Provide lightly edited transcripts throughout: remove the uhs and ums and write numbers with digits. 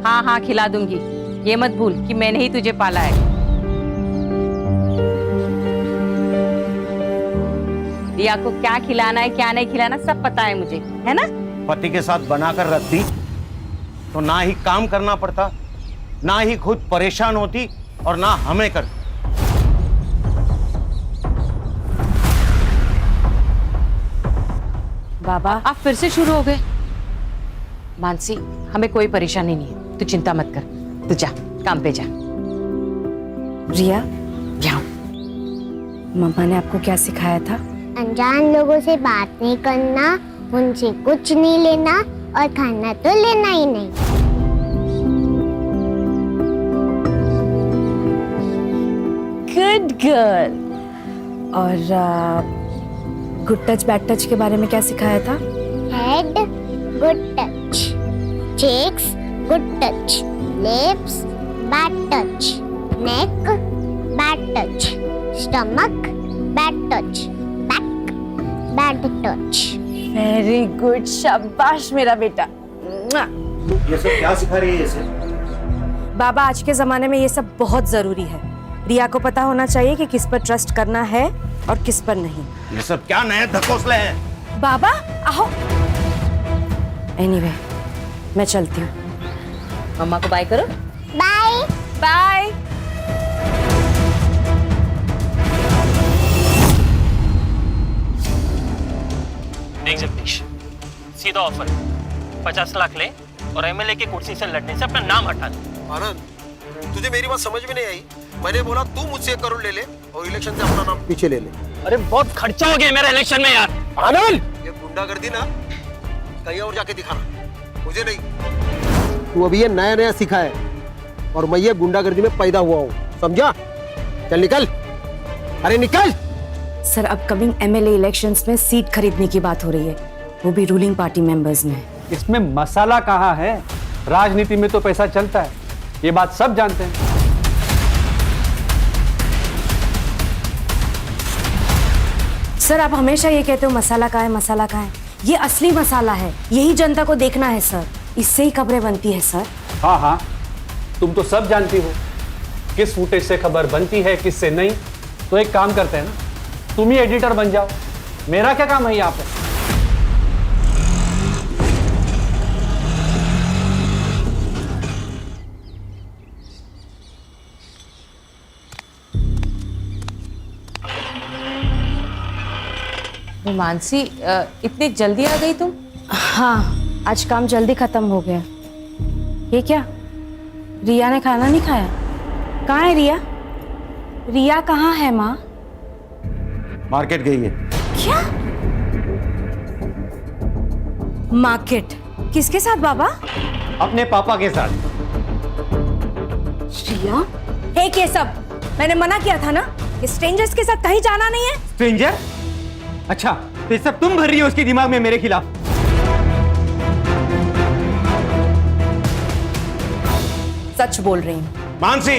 हाँ हाँ खिला दूंगी, ये मत भूल कि मैंने ही तुझे पाला है। रिया को क्या खिलाना है क्या नहीं खिलाना सब पता है मुझे, है ना? पति के साथ बनाकर रखती तो ना ही काम करना पड़ता, ना ही खुद परेशान होती और ना हमें करती। बाबा आप फिर से शुरू हो गए। मानसी हमें कोई परेशानी नहीं है, तू चिंता मत कर, तू जा काम पे जा। रिया, जाओ। मम्मा ने आपको क्या सिखाया था? अनजान लोगों से बात नहीं करना, उनसे कुछ नहीं लेना और खाना तो लेना ही नहीं। Good girl. और गुड टच बैड टच के बारे में क्या सिखाया था? Head good touch, cheeks good touch, lips bad touch, neck bad touch, stomach bad touch, back bad touch. Very good, शाबाश मेरा बेटा। ये सब क्या सिखा रही है इसे? बाबा आज के जमाने में ये सब बहुत जरूरी है। रिया को पता होना चाहिए कि किस पर ट्रस्ट करना है और किस पर नहीं। ये सब क्या नए धकोसले हैं? बाबा आओ। एनीवे, मैं चलती हूँ। मम्मा को बाय करो। Bye bye. देख जगदीश, सीधा ऑफर, 50 लाख ले और एमएलए की कुर्सी से लड़ने से अपना नाम हटा दे। आनंद, तुझे मेरी बात समझ में नहीं आई। मैंने बोला तू मुझसे 1 करोड़ ले ले और इलेक्शन से अपना नाम पीछे ले ले। अरे बहुत खर्चा हो गया मेरा इलेक्शन में यार। आनंद, ये गुंडागर्दी ना कहीं और जाके दिखाना, मुझे नहीं। तू अभी ये नया नया सीखा है और मैं ये गुंडागर्दी में पैदा हुआ हूँ, समझा? चल निकल, अरे निकल। सर, अपकमिंग एमएलए इलेक्शंस में सीट खरीदने की बात हो रही है, वो भी रूलिंग पार्टी मेंबर्स में। इसमें मसाला कहाँ है? राजनीति में तो पैसा चलता है, ये बात सब जानते हैं। सर, आप हमेशा ये कहते हो मसाला कहाँ है, मसाला कहाँ है। ये असली मसाला है, यही जनता को देखना है सर, इससे ही खबरें बनती है सर। हाँ हाँ, तुम तो सब जानती हो किस फुटेज से खबर बनती है किससे नहीं। तो एक काम करते हैं ना, तुम ही एडिटर बन जाओ, मेरा क्या काम है यहाँ पे? मानसी इतनी जल्दी आ गई तुम? हाँ, आज काम जल्दी खत्म हो गया। ये क्या, रिया ने खाना नहीं खाया? कहाँ है रिया? रिया कहाँ है माँ? मार्केट गई है। क्या मार्केट? किसके साथ बाबा? अपने पापा के साथ। रिया, हे केशव, मैंने मना किया था ना कि स्ट्रेंजर्स के साथ कहीं जाना नहीं है। स्ट्रेंजर? अच्छा, तो ये सब तुम भर रही हो उसके दिमाग में मेरे खिलाफ। सच बोल रही हूँ। मानसी,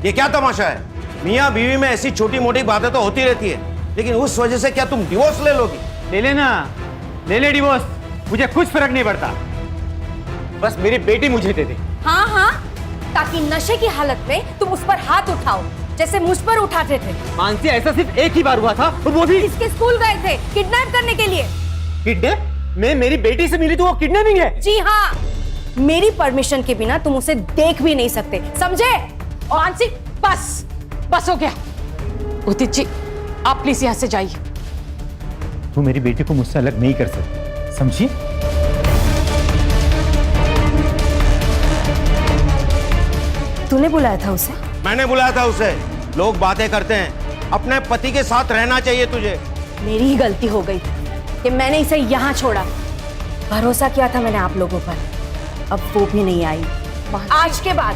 ये क्या तमाशा है? मियाँ बीवी में ऐसी छोटी मोटी बातें तो होती रहती है, लेकिन उस वजह से क्या तुम डिवोर्स ले लोगी? ले लेना, ले ले डिवोर्स, मुझे कुछ फर्क नहीं पड़ता, बस मेरी बेटी मुझे दे दे। हाँ हाँ, ताकि नशे की हालत में तुम उस पर हाथ उठाओ जैसे मुझ पर उठाते थे। मानसी, ऐसा सिर्फ एक ही बार हुआ था और वो भी इसके स्कूल गए थे किडनैप करने के लिए। किडनैप? मैं मेरी बेटी से मिली तो वो किडनैपिंग है? जी हाँ, मेरी परमिशन के बिना तुम उसे देख भी नहीं सकते, समझे? मानसी बस बस हो गया। उदित जी आप प्लीज यहाँ से जाइए। तू मेरी बेटी को मुझसे अलग नहीं कर सकती, समझी? तूने बुलाया था उसे? मैंने बुलाया था उसे। लोग बातें करते हैं, अपने पति के साथ रहना चाहिए तुझे। मेरी ही गलती हो गई कि मैंने इसे यहाँ छोड़ा। भरोसा किया था मैंने आप लोगों पर, अब वो भी नहीं आई। आज के बाद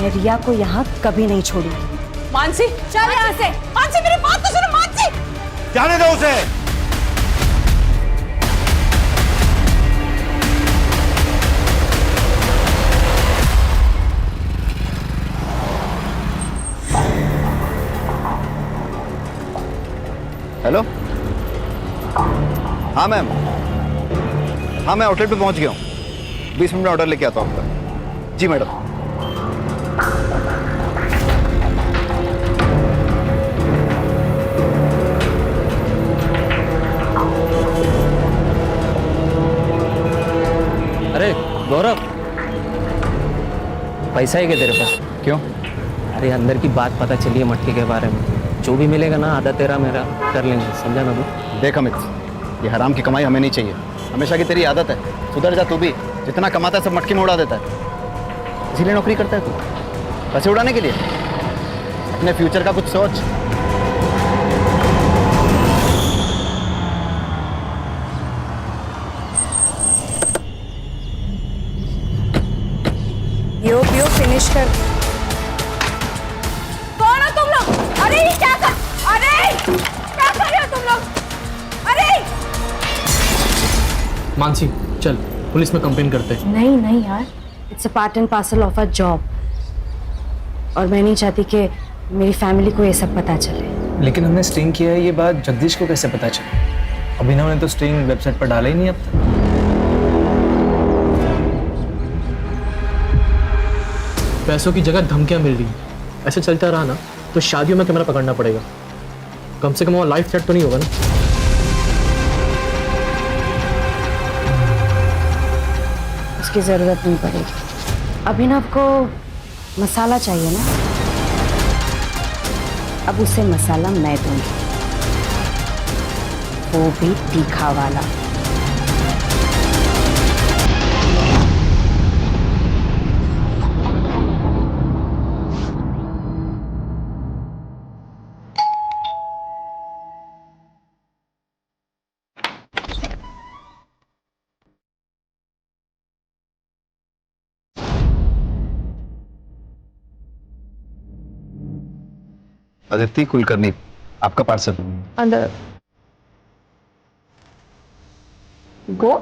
मैं रिया को यहाँ कभी नहीं छोड़ूंगी। मानसी चल यहाँ से। मानसी मेरी बात तो सुनो। मानसी जाने दो उसे। हेलो, हाँ मैम, हाँ मैं आउटलेट पे पहुंच गया हूँ। 20 मिनट में ऑर्डर लेके आता हूँ आपका। जी मैडम। अरे गौरव, पैसा है क्या तेरे पास? क्यों? अरे अंदर की बात पता चली है मटके के बारे में। जो भी मिलेगा ना आधा तेरा मेरा कर लेंगे, समझा ना तू? देख अमित, ये हराम की कमाई हमें नहीं चाहिए। हमेशा की तेरी आदत है, सुधर जा तू भी। जितना कमाता है सब मटकी में उड़ा देता है, इसीलिए नौकरी करता है तू, पैसे उड़ाने के लिए। अपने फ्यूचर का कुछ सोच। पियो फिनिश कर। कौन हो तुम लोग? अरे ये क्या कर रहे हो तुम लोग? अरे मानसी चल पुलिस में कंप्लेन करते हैं। नहीं यार, it's a part and parcel of a job, और मैं नहीं चाहती कि मेरी फैमिली को ये सब पता चले। लेकिन हमने स्टिंग किया है, ये बात जगदीश को कैसे पता चला? अभिनव ने तो स्टिंग वेबसाइट पर डाला ही नहीं अब तक। पैसों की जगह धमकियां मिल रही हैं। ऐसे चलता रहा ना तो शादियों में कैमरा पकड़ना पड़ेगा। कम से कम वो लाइफ थ्रेट तो नहीं होगा ना? उसकी जरूरत नहीं पड़ेगी। अभिनव को मसाला चाहिए ना, अब उसे मसाला मैं दूंगी, वो भी तीखा वाला। अदिति कुलकर्णी, आपका पार्सल। अंदर गो।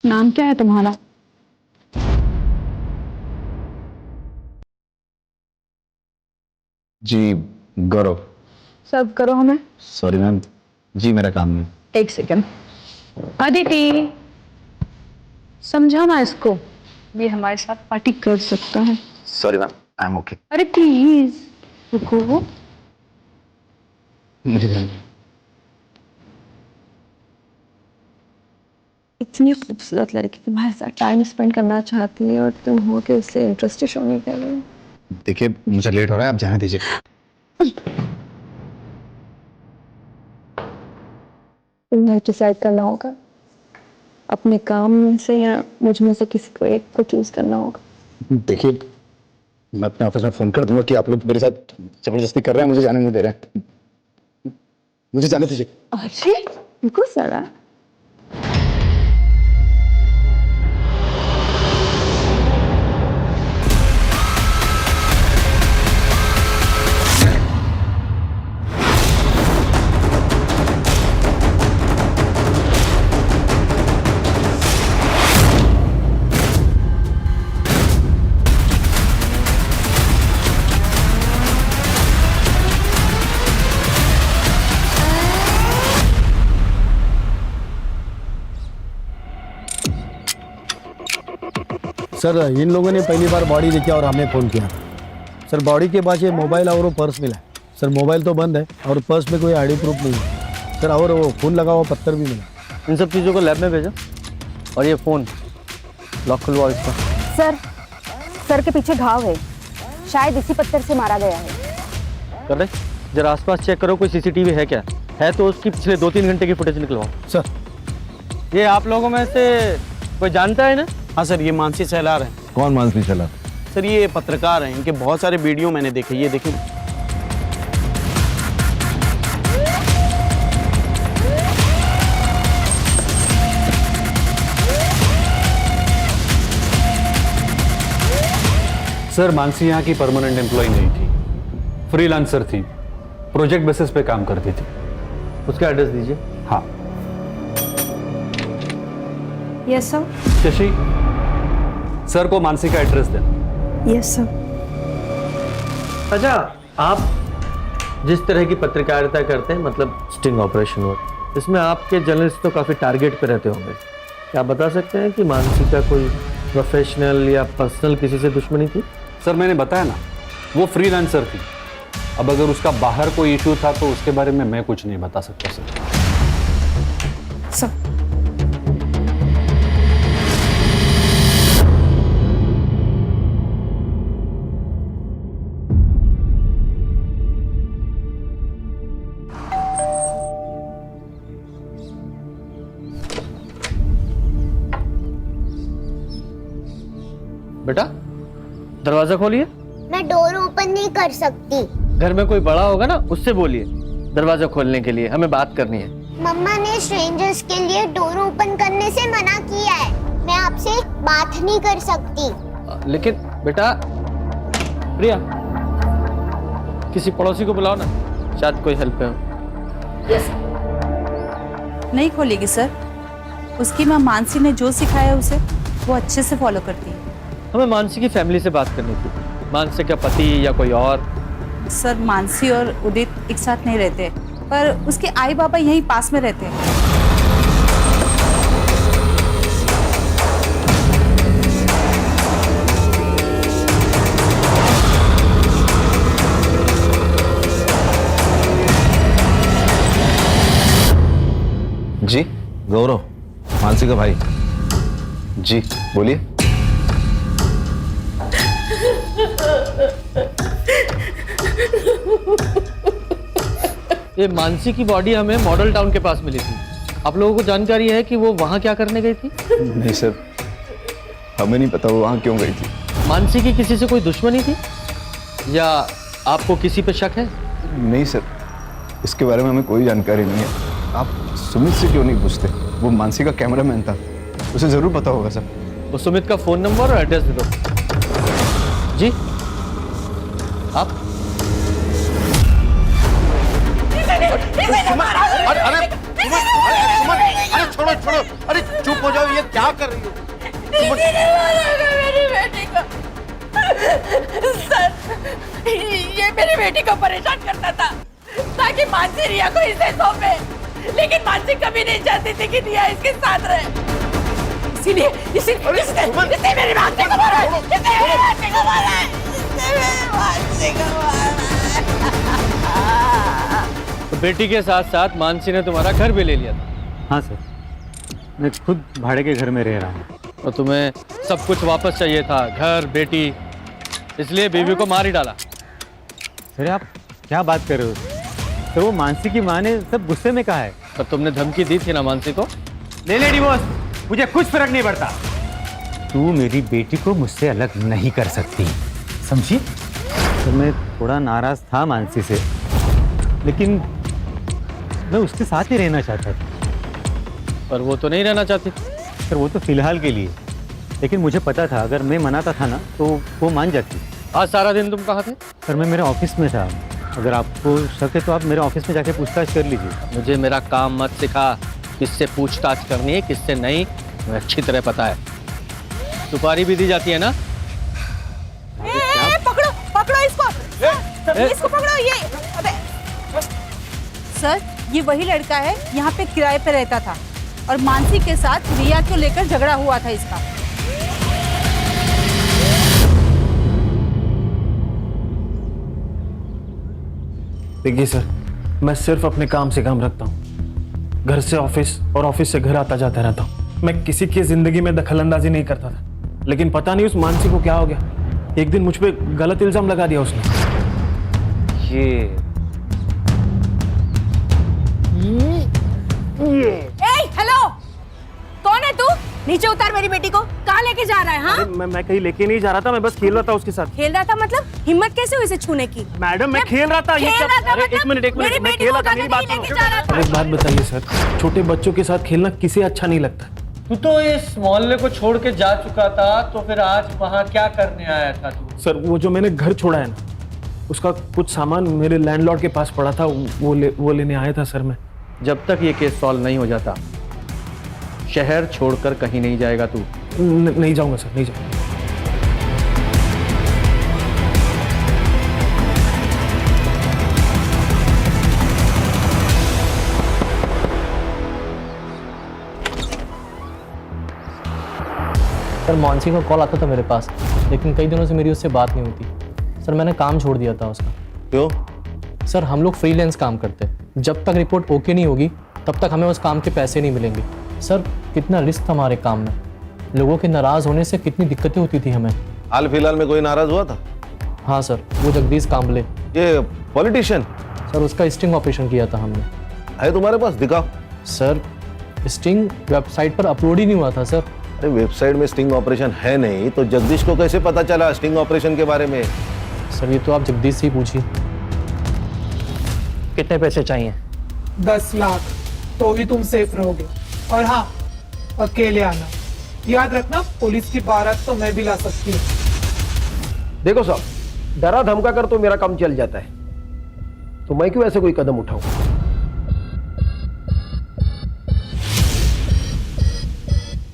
नाम क्या है तुम्हारा? जी गौरव। सर्व करो हमें। सॉरी मैम, जी मेरा काम है। एक सेकंड। अदिति, समझाना इसको, ये हमारे साथ पार्टी कर सकता है। Sorry ma'am, I am okay. अरे प्लीज रुको। मुझे इतनी खूबसूरत लड़की तुम्हारे साथ टाइम स्पेंड करना चाहती है और तुम हो के उससे इंटरेस्ट शो नहीं कर रहे हो। देखिए मुझे लेट हो रहा है, आप जाने दीजिए। तुम्हें डिसाइड करना होगा, अपने काम में से या मुझ में से किसी को एक को चूज करना होगा। देखिए मैं अपने ऑफिस में फोन कर दूंगा कि आप लोग मेरे साथ जबरदस्ती कर रहे हैं, मुझे जाने नहीं दे रहे हैं। मुझे जाने दीजिए। अरे रुको जरा। सर इन लोगों ने पहली बार बॉडी देखी और हमें फ़ोन किया। सर बॉडी के पास ये मोबाइल और वो पर्स मिला। सर मोबाइल तो बंद है और पर्स में कोई आईडी प्रूफ नहीं है सर, और वो खून लगा हुआ पत्थर भी मिला। इन सब चीज़ों को लैब में भेजो और ये फ़ोन लॉक खुलवाओ इसका। सर के पीछे घाव है, शायद इसी पत्थर से मारा गया है। कर रहे जरा आसपास चेक करो, कोई सीसीटीवी है क्या? है तो उसकी पिछले 2-3 घंटे की फुटेज निकलवाओ। सर ये आप लोगों में से कोई जानता है ना? हाँ सर, ये मानसी सहलार हैं। कौन मानसी सहलार? सर ये पत्रकार हैं, इनके बहुत सारे वीडियो मैंने देखे। ये देखें। सर मानसी यहाँ की परमानेंट एम्प्लॉय नहीं थी, फ्रीलांसर थी, प्रोजेक्ट बेसिस पे काम करती थी। उसका एड्रेस दीजिए। Yes sir. शशि, सर को मानसी का एड्रेस देना। Yes sir. अच्छा, आप जिस तरह की पत्रकारिता करते हैं, मतलब स्टिंग ऑपरेशन वर्क, इसमें आपके जर्नलिस्ट तो काफ़ी टारगेट पे रहते होंगे। क्या आप बता सकते हैं कि मानसी का कोई प्रोफेशनल या पर्सनल किसी से दुश्मनी थी? सर मैंने बताया ना, वो फ्रीलांसर थी। अब अगर उसका बाहर कोई इशू था तो उसके बारे में मैं कुछ नहीं बता सकता सर। सर बेटा, दरवाजा खोलिए। मैं डोर ओपन नहीं कर सकती। घर में कोई बड़ा होगा ना, उससे बोलिए दरवाजा खोलने के लिए, हमें बात करनी है। मम्मा ने स्ट्रेंजर्स के लिए डोर ओपन करने से मना किया है। मैं आपसे बात नहीं कर सकती। लेकिन बेटा, प्रिया, किसी पड़ोसी को बुलाओ ना, शायद कोई हेल्प हो। नहीं खोलेगी सर। उसकी माँ मानसी ने जो सिखाया उसे वो अच्छे से फॉलो करती है। हमें मानसी की फैमिली से बात करनी थी। मानसी का पति या कोई और? सर, मानसी और उदित एक साथ नहीं रहते, पर उसके आई बाबा यहीं पास में रहते हैं। जी, गौरव, मानसी का भाई। जी बोलिए। ये मानसी की बॉडी हमें मॉडल टाउन के पास मिली थी। आप लोगों को जानकारी है कि वो वहाँ क्या करने गई थी? नहीं सर, हमें नहीं पता वो वहाँ क्यों गई थी। मानसी की किसी से कोई दुश्मनी थी या आपको किसी पे शक है? नहीं सर, इसके बारे में हमें कोई जानकारी नहीं है। आप सुमित से क्यों नहीं पूछते? वो मानसी का कैमरामैन था, उसे जरूर पता होगा सर। वो सुमित का फोन नंबर और एड्रेस दे दो। जी, आप? अरे छोड़ो छोड़ो, अरे चुप हो जाओ, ये क्या कर रही हो? मेरी बेटी को सर, ये मेरी बेटी को परेशान करता था ताकि मानसी रिया को इसे सौंपे, लेकिन मानसी कभी नहीं चाहती थी कि रिया इसके साथ रहे। इसीलिए इसने मेरी मानसी को मारा, इसने मेरी मानसी को मारा, इसने मेरी मानसी को मारा। तो बेटी के साथ साथ मानसी ने तुम्हारा घर भी ले लिया था? हाँ सर, मैं खुद भाड़े के घर में रह रहा हूँ। और तुम्हें सब कुछ वापस चाहिए था, घर, बेटी, इसलिए बीवी को मार ही डाला। सर आप क्या बात कर रहे हो? तो वो मानसी की माँ ने सब गुस्से में कहा है। पर तुमने धमकी दी थी ना मानसी को? ले ले डिवोर्स, मुझे कुछ फर्क नहीं पड़ता। तू मेरी बेटी को मुझसे अलग नहीं कर सकती, समझी? तो मैं थोड़ा नाराज था मानसी से, लेकिन मैं उसके साथ ही रहना चाहता था। पर वो तो नहीं रहना चाहती। सर वो तो फिलहाल के लिए, लेकिन मुझे पता था अगर मैं मनाता था ना तो वो मान जाती। आज सारा दिन तुम कहाँ थे? सर मैं मेरे ऑफिस में था। अगर आपको शक है तो आप मेरे ऑफिस में जाके पूछताछ कर लीजिए। मुझे मेरा काम मत सिखा, किससे पूछताछ करनी है किससे नहीं, मुझे अच्छी तरह पता है। सुपारी भी दी जाती है ना? पकड़ो पकड़ो इसको, इसको पकड़ो। ये अबे सर, ये वही लड़का है, यहाँ पे किराए पे रहता था और मानसी के साथ रिया को लेकर झगड़ा हुआ था इसका। देखिए सर, मैं सिर्फ अपने काम से काम रखता हूँ। घर से ऑफिस और ऑफिस से घर आता जाता रहता हूँ। मैं किसी की जिंदगी में दखलंदाजी नहीं करता था, लेकिन पता नहीं उस मानसी को क्या हो गया। एक दिन मुझ पे गलत इल्जाम लगा दिया उसने। ये हेलो, कौन है तू? नीचे उतार मेरी बेटी को। कहाँ लेके जा रहा है? हाँ, मैं कहीं लेके नहीं जा रहा था, मैं बस खेल रहा था उसके साथ। खेल रहा था मतलब? हिम्मत कैसे हुई इसे छूने की? मैडम मैं खेल रहा था। ये क्या? अरे एक मिनट, मैं खेल रहा था, मेरी बात सुनो। एक बात बताइए सर, छोटे बच्चों के साथ खेलना किसे अच्छा नहीं लगता? तू तो इस मोहल्ले को छोड़ के जा चुका था, तो फिर आज वहाँ क्या करने आया था तू? सर वो जो मैंने घर छोड़ा है ना, उसका कुछ सामान मेरे लैंडलॉर्ड के पास पड़ा था, वो लेने आया था सर मैं। जब तक ये केस सॉल्व नहीं हो जाता शहर छोड़कर कहीं नहीं जाएगा तू। नहीं जाऊंगा सर, नहीं जाऊंगा। सर मानसी का कॉल आता था मेरे पास, लेकिन कई दिनों से मेरी उससे बात नहीं होती। सर मैंने काम छोड़ दिया था उसका। क्यों? सर हम लोग फ्रीलांस काम करते हैं, जब तक रिपोर्ट ओके नहीं होगी तब तक हमें उस काम के पैसे नहीं मिलेंगे। सर कितना रिस्क था हमारे काम में, लोगों के नाराज़ होने से कितनी दिक्कतें होती थी हमें। हाल फिलहाल में कोई नाराज हुआ था? हाँ सर, वो जगदीश कांबले, ये पॉलिटिशियन। सर उसका स्टिंग ऑपरेशन किया था हमने। है तुम्हारे पास? दिखाओ। सर स्टिंग वेबसाइट पर अपलोड ही नहीं हुआ था सर। अरे वेबसाइट में स्टिंग ऑपरेशन है नहीं तो जगदीश को कैसे पता चला स्टिंग ऑपरेशन के बारे में? सर ये तो आप जगदीश से ही पूछिए। कितने पैसे चाहिए? 10 लाख, तो ही तुम सेफ रहोगे। और हाँ, अकेले आना। याद रखना, पुलिस की बारात तो मैं भी ला सकती हूँ। देखो साहब, डरा धमका कर तो मेरा काम चल जाता है, तो मैं क्यों ऐसे कोई कदम उठाऊं?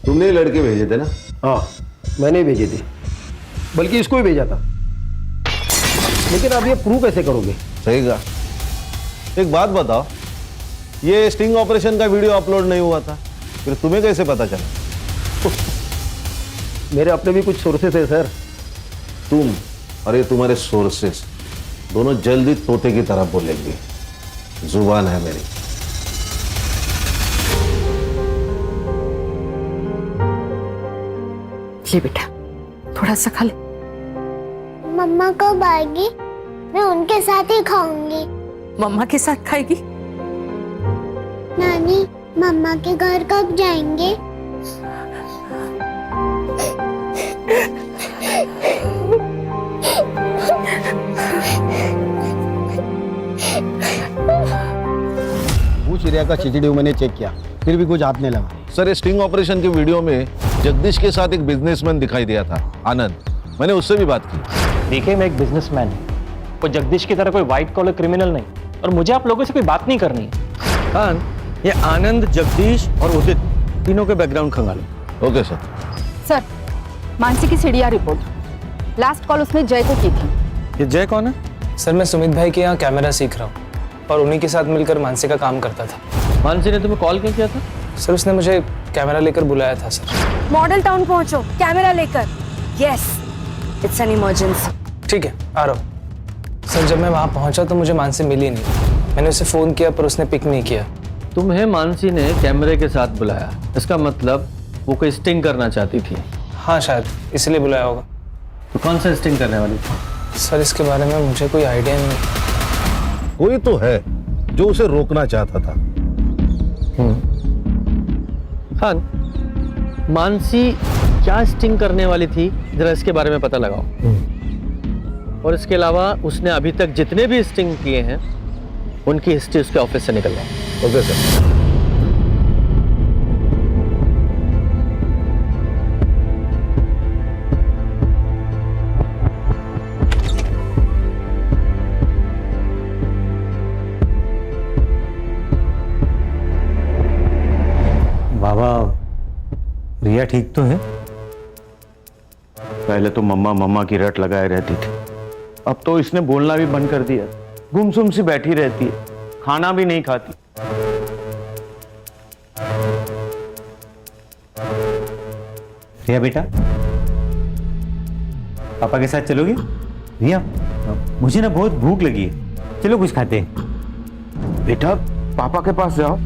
तुमने लड़के भेजे थे ना? हाँ, मैंने भेजे थे, बल्कि इसको ही भेजा था। लेकिन अब ये प्रूव कैसे करोगे? सही कहा। एक बात बताओ, ये स्टिंग ऑपरेशन का वीडियो अपलोड नहीं हुआ था, फिर तुम्हें कैसे पता चला? मेरे अपने भी कुछ सोर्सेस है सर। तुम और ये तुम्हारे सोर्सेस दोनों जल्दी तोते की तरह बोलेंगे। जुबान है मेरी। ले बेटा, थोड़ा सा खा ले। मम्मा कब आएगी? मैं उनके साथ ही खाऊंगी। मम्मा के साथ खाएगी? नानी, मम्मा के घर कब जाएंगे? पूछ रिया का CCTV मैंने चेक किया, फिर भी कुछ हाथ नहीं लगा। सर, स्टिंग ऑपरेशन के वीडियो में जगदीश के साथ एक बिजनेसमैन दिखाई दिया था, आनंद। मैंने उससे भी बात की। देखिए मैं एक बिजनेसमैन हूँ, कोई जगदीश की तरह कोई व्हाइट कॉलर क्रिमिनल नहीं, और मुझे आप लोगों से कोई बात नहीं करनी है। खान, ये आनंद, जगदीश और उदित तीनों के बैकग्राउंड खंगालो। Okay sir. सर, मानसी की सीडीआर रिपोर्ट। लास्ट कॉल उसने जय को की थी। ये जय कौन है? सर मैं सुमित भाई के यहाँ कैमरा सीख रहा हूँ और उन्हीं के साथ मिलकर मानसी का काम करता था। मानसी ने तुम्हें कॉल क्यों किया था? सर उसने मुझे कैमरा लेकर बुलाया था सर। मॉडल टाउन पहुंचो, कैमरा लेकर। Yes, it's an emergency. ठीक है, आ रहा हूँ। सर जब मैं वहाँ पहुँचा तो मुझे मानसी मिली नहीं। मैंने उसे फ़ोन किया पर उसने पिक नहीं किया। तुम्हें मानसी ने कैमरे के साथ बुलाया, इसका मतलब वो कोई स्टिंग करना चाहती थी। हाँ शायद इसलिए बुलाया होगा। तो कौन सा स्टिंग करने वाली थी? सर इसके बारे में मुझे कोई आइडिया नहीं। कोई तो है जो उसे रोकना चाहता था। खान, मानसी क्या स्टिंग करने वाली थी, जरा इसके बारे में पता लगाओ। और इसके अलावा उसने अभी तक जितने भी स्टिंग किए हैं उनकी हिस्ट्री उसके ऑफिस से निकलवाओ। Okay sir. बाबा, रिया ठीक तो है? पहले तो मम्मा मम्मा की रट लगाए रहती थी, अब तो इसने बोलना भी बंद कर दिया। गुमसुम सी बैठी रहती है, खाना भी नहीं खाती। रिया बेटा, पापा के साथ चलोगे? रिया, मुझे ना बहुत भूख लगी है, चलो कुछ खाते हैं। बेटा, पापा के पास जाओ।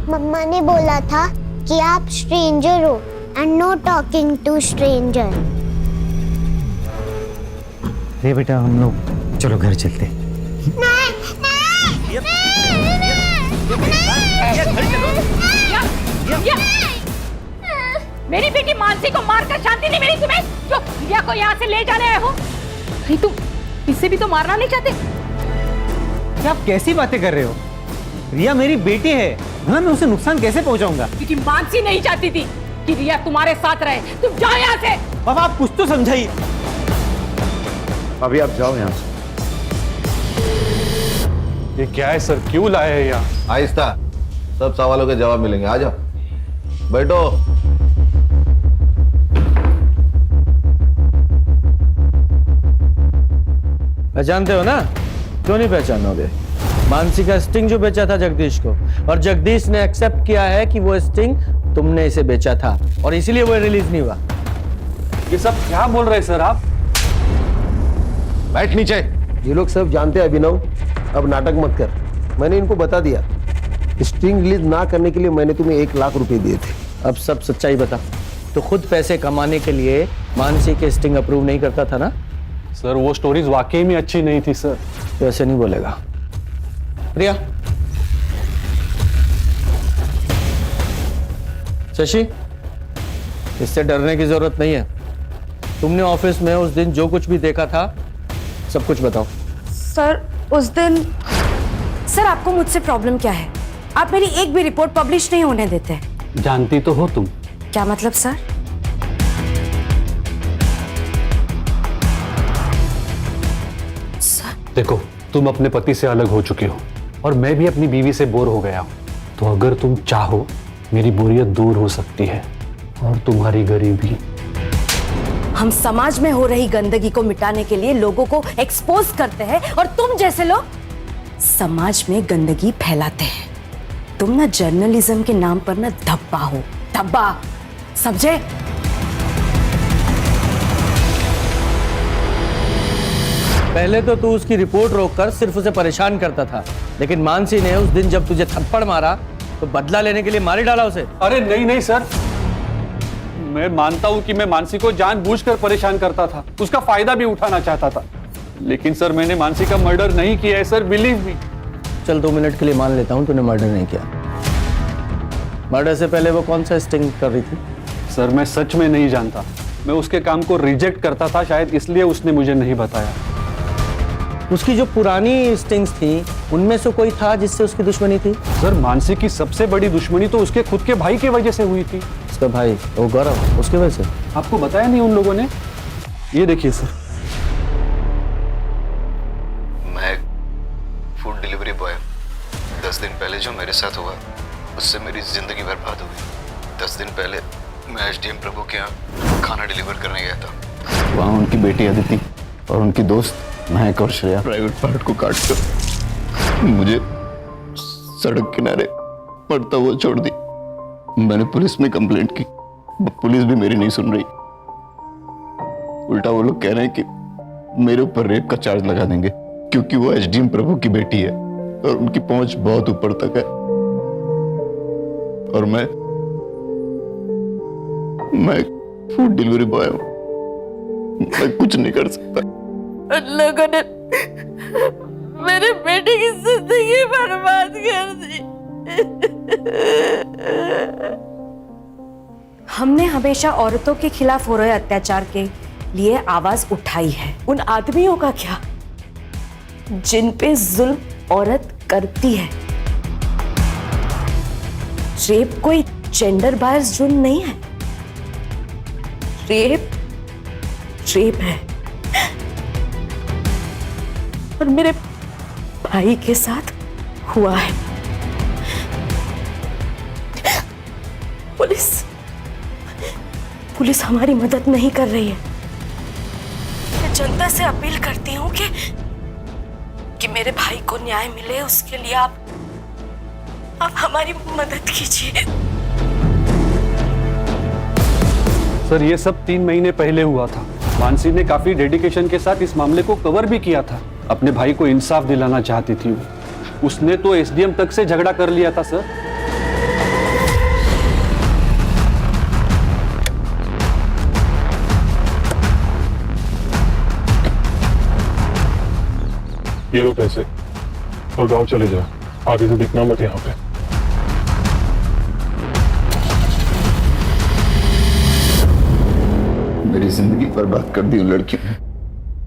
मम्मा ने बोला था कि आप स्ट्रेंजर हो and no talking to stranger. Riya बेटा, हम लोग चलो घर चलते हैं। मेरी बेटी मानसी को मारकर शांति नहीं मिली तुम्हें, जो रिया को यहाँ से ले जाने आए हो। अरे तुम इसे भी तो मारना नहीं चाहते? क्या आप कैसी बातें कर रहे हो? रिया मेरी बेटी है, मैं उसे नुकसान कैसे पहुंचाऊंगा? क्योंकि मानसी नहीं चाहती थी कि रिया तुम्हारे साथ रहे। तुम जाओ यहाँ से। पापा आप कुछ तो समझाइए। अभी आप जाओ यहाँ से। ये क्या है सर, क्यों लाए हैं यहाँ? आहिस्ता, सब सवालों के जवाब मिलेंगे। आ जाओ। बैठो। पहचानते हो ना? क्यों नहीं पहचानोगे? मानसी का स्टिंग जो बेचा था जगदीश को, और जगदीश ने एक्सेप्ट किया है कि वो स्टिंग तुमने इसे बेचा था और इसीलिए वो रिलीज नहीं हुआ। ये सब क्या बोल रहे हैं सर आप? बैठ नीचे। ये लोग सब जानते हैं अभिनव, अब नाटक मत कर। मैंने इनको बता दिया, स्टिंग रिलीज ना करने के लिए मैंने तुम्हें 1 लाख रुपए दिए थे। अब सब सच्चाई बता। तो खुद पैसे कमाने के लिए मानसी के स्टिंग अप्रूव नहीं करता था ना? सर वो स्टोरीज वाकई में अच्छी नहीं थी सर। तो ऐसे नहीं बोलेगा। प्रिया, शशि, इससे डरने की जरूरत नहीं है। तुमने ऑफिस में उस दिन जो कुछ भी देखा था सब कुछ बताओ। सर उस दिन, सर आपको मुझसे प्रॉब्लम क्या है? आप मेरी एक भी रिपोर्ट पब्लिश नहीं होने देते। जानती तो हो तुम। क्या मतलब सर? देखो, तुम अपने पति से अलग हो चुके हो और मैं भी अपनी बीवी से बोर हो गया हूं। तो अगर तुम चाहो मेरी बोरियत दूर हो सकती है और तुम्हारी गरीबी। हम समाज में हो रही गंदगी को मिटाने के लिए लोगों को एक्सपोज करते हैं और तुम जैसे लोग समाज में गंदगी फैलाते हैं। तुम ना जर्नलिज्म के नाम पर ना धब्बा हो, धब्बा, समझे? पहले तो तू उसकी रिपोर्ट रोककर सिर्फ उसे परेशान करता था, लेकिन मानसी ने उस दिन जब तुझे थप्पड़ मारा तो बदला लेने के लिए मार ही डाला उसे। अरे नहीं नहीं सर, मैं मानता हूं कि मैं मानसी को जानबूझकर परेशान करता था, उसका फायदा भी उठाना चाहता था, लेकिन सर मैंने मानसी का मर्डर नहीं किया है सर, बिलीव मी। चल 2 मिनट के लिए मान लेता हूं तूने मर्डर नहीं किया। मर्डर से पहले वो कौन सा स्टिंग कर रही थी? सर मैं सच में नहीं जानता, मैं उसके काम को रिजेक्ट करता था, शायद इसलिए उसने मुझे नहीं बताया। उसकी जो पुरानी स्टिंग्स थी उनमें से कोई था जिससे उसकी दुश्मनी थी? सर मानसी की सबसे बड़ी दुश्मनी तो उसके खुद के भाई की वजह से हुई थी। उसका भाई वो गौरव, उसकी वजह से? आपको बताया नहीं उन लोगों ने? ये देखिए सर। मैं फूड डिलीवरी बॉय, 10 दिन पहले जो मेरे साथ हुआ उससे मेरी जिंदगी बर्बाद हो गई। 10 दिन पहले मैं एसडीएम प्रभु के यहाँ खाना डिलीवर करने गया था। वहाँ उनकी बेटी अदिति और उनकी दोस्त महक और श्रेया प्राइवेट पार्ट को काट कर मुझे सड़क किनारे पड़ता हुआ छोड़ दी। मैंने पुलिस में कंप्लेंट की, पुलिस भी मेरी नहीं सुन रही। उल्टा वो लोग कह रहे हैं कि मेरे ऊपर रेप का चार्ज लगा देंगे क्योंकि वो एसडीएम प्रभु की बेटी है और उनकी पहुंच बहुत ऊपर तक है और मैं फूड डिलीवरी बॉय हूं, मैं कुछ नहीं कर सकता। उन लोगों ने मेरे बेटे की जिंदगी बर्बाद कर दी। हमने हमेशा औरतों के खिलाफ हो रहे अत्याचार के लिए आवाज उठाई है। उन आदमियों का क्या जिन पे जुल्म औरत करती है? रेप कोई जेंडर बायस जुर्म नहीं है। रेप रेप है और मेरे भाई के साथ हुआ है। पुलिस हमारी मदद नहीं कर रही है। मैं जनता से अपील करती हूँ कि मेरे भाई को न्याय मिले, उसके लिए आप हमारी मदद कीजिए। सर ये सब 3 महीने पहले हुआ था। मानसी ने काफी डेडिकेशन के साथ इस मामले को कवर भी किया था। अपने भाई को इंसाफ दिलाना चाहती थी वो। उसने तो एसडीएम तक से झगड़ा कर लिया था सर। ये लो पैसे और गांव चले जाओ, आगे से दिखना मत यहाँ पे। मेरी जिंदगी बर्बाद कर दी उन लड़कियों ने।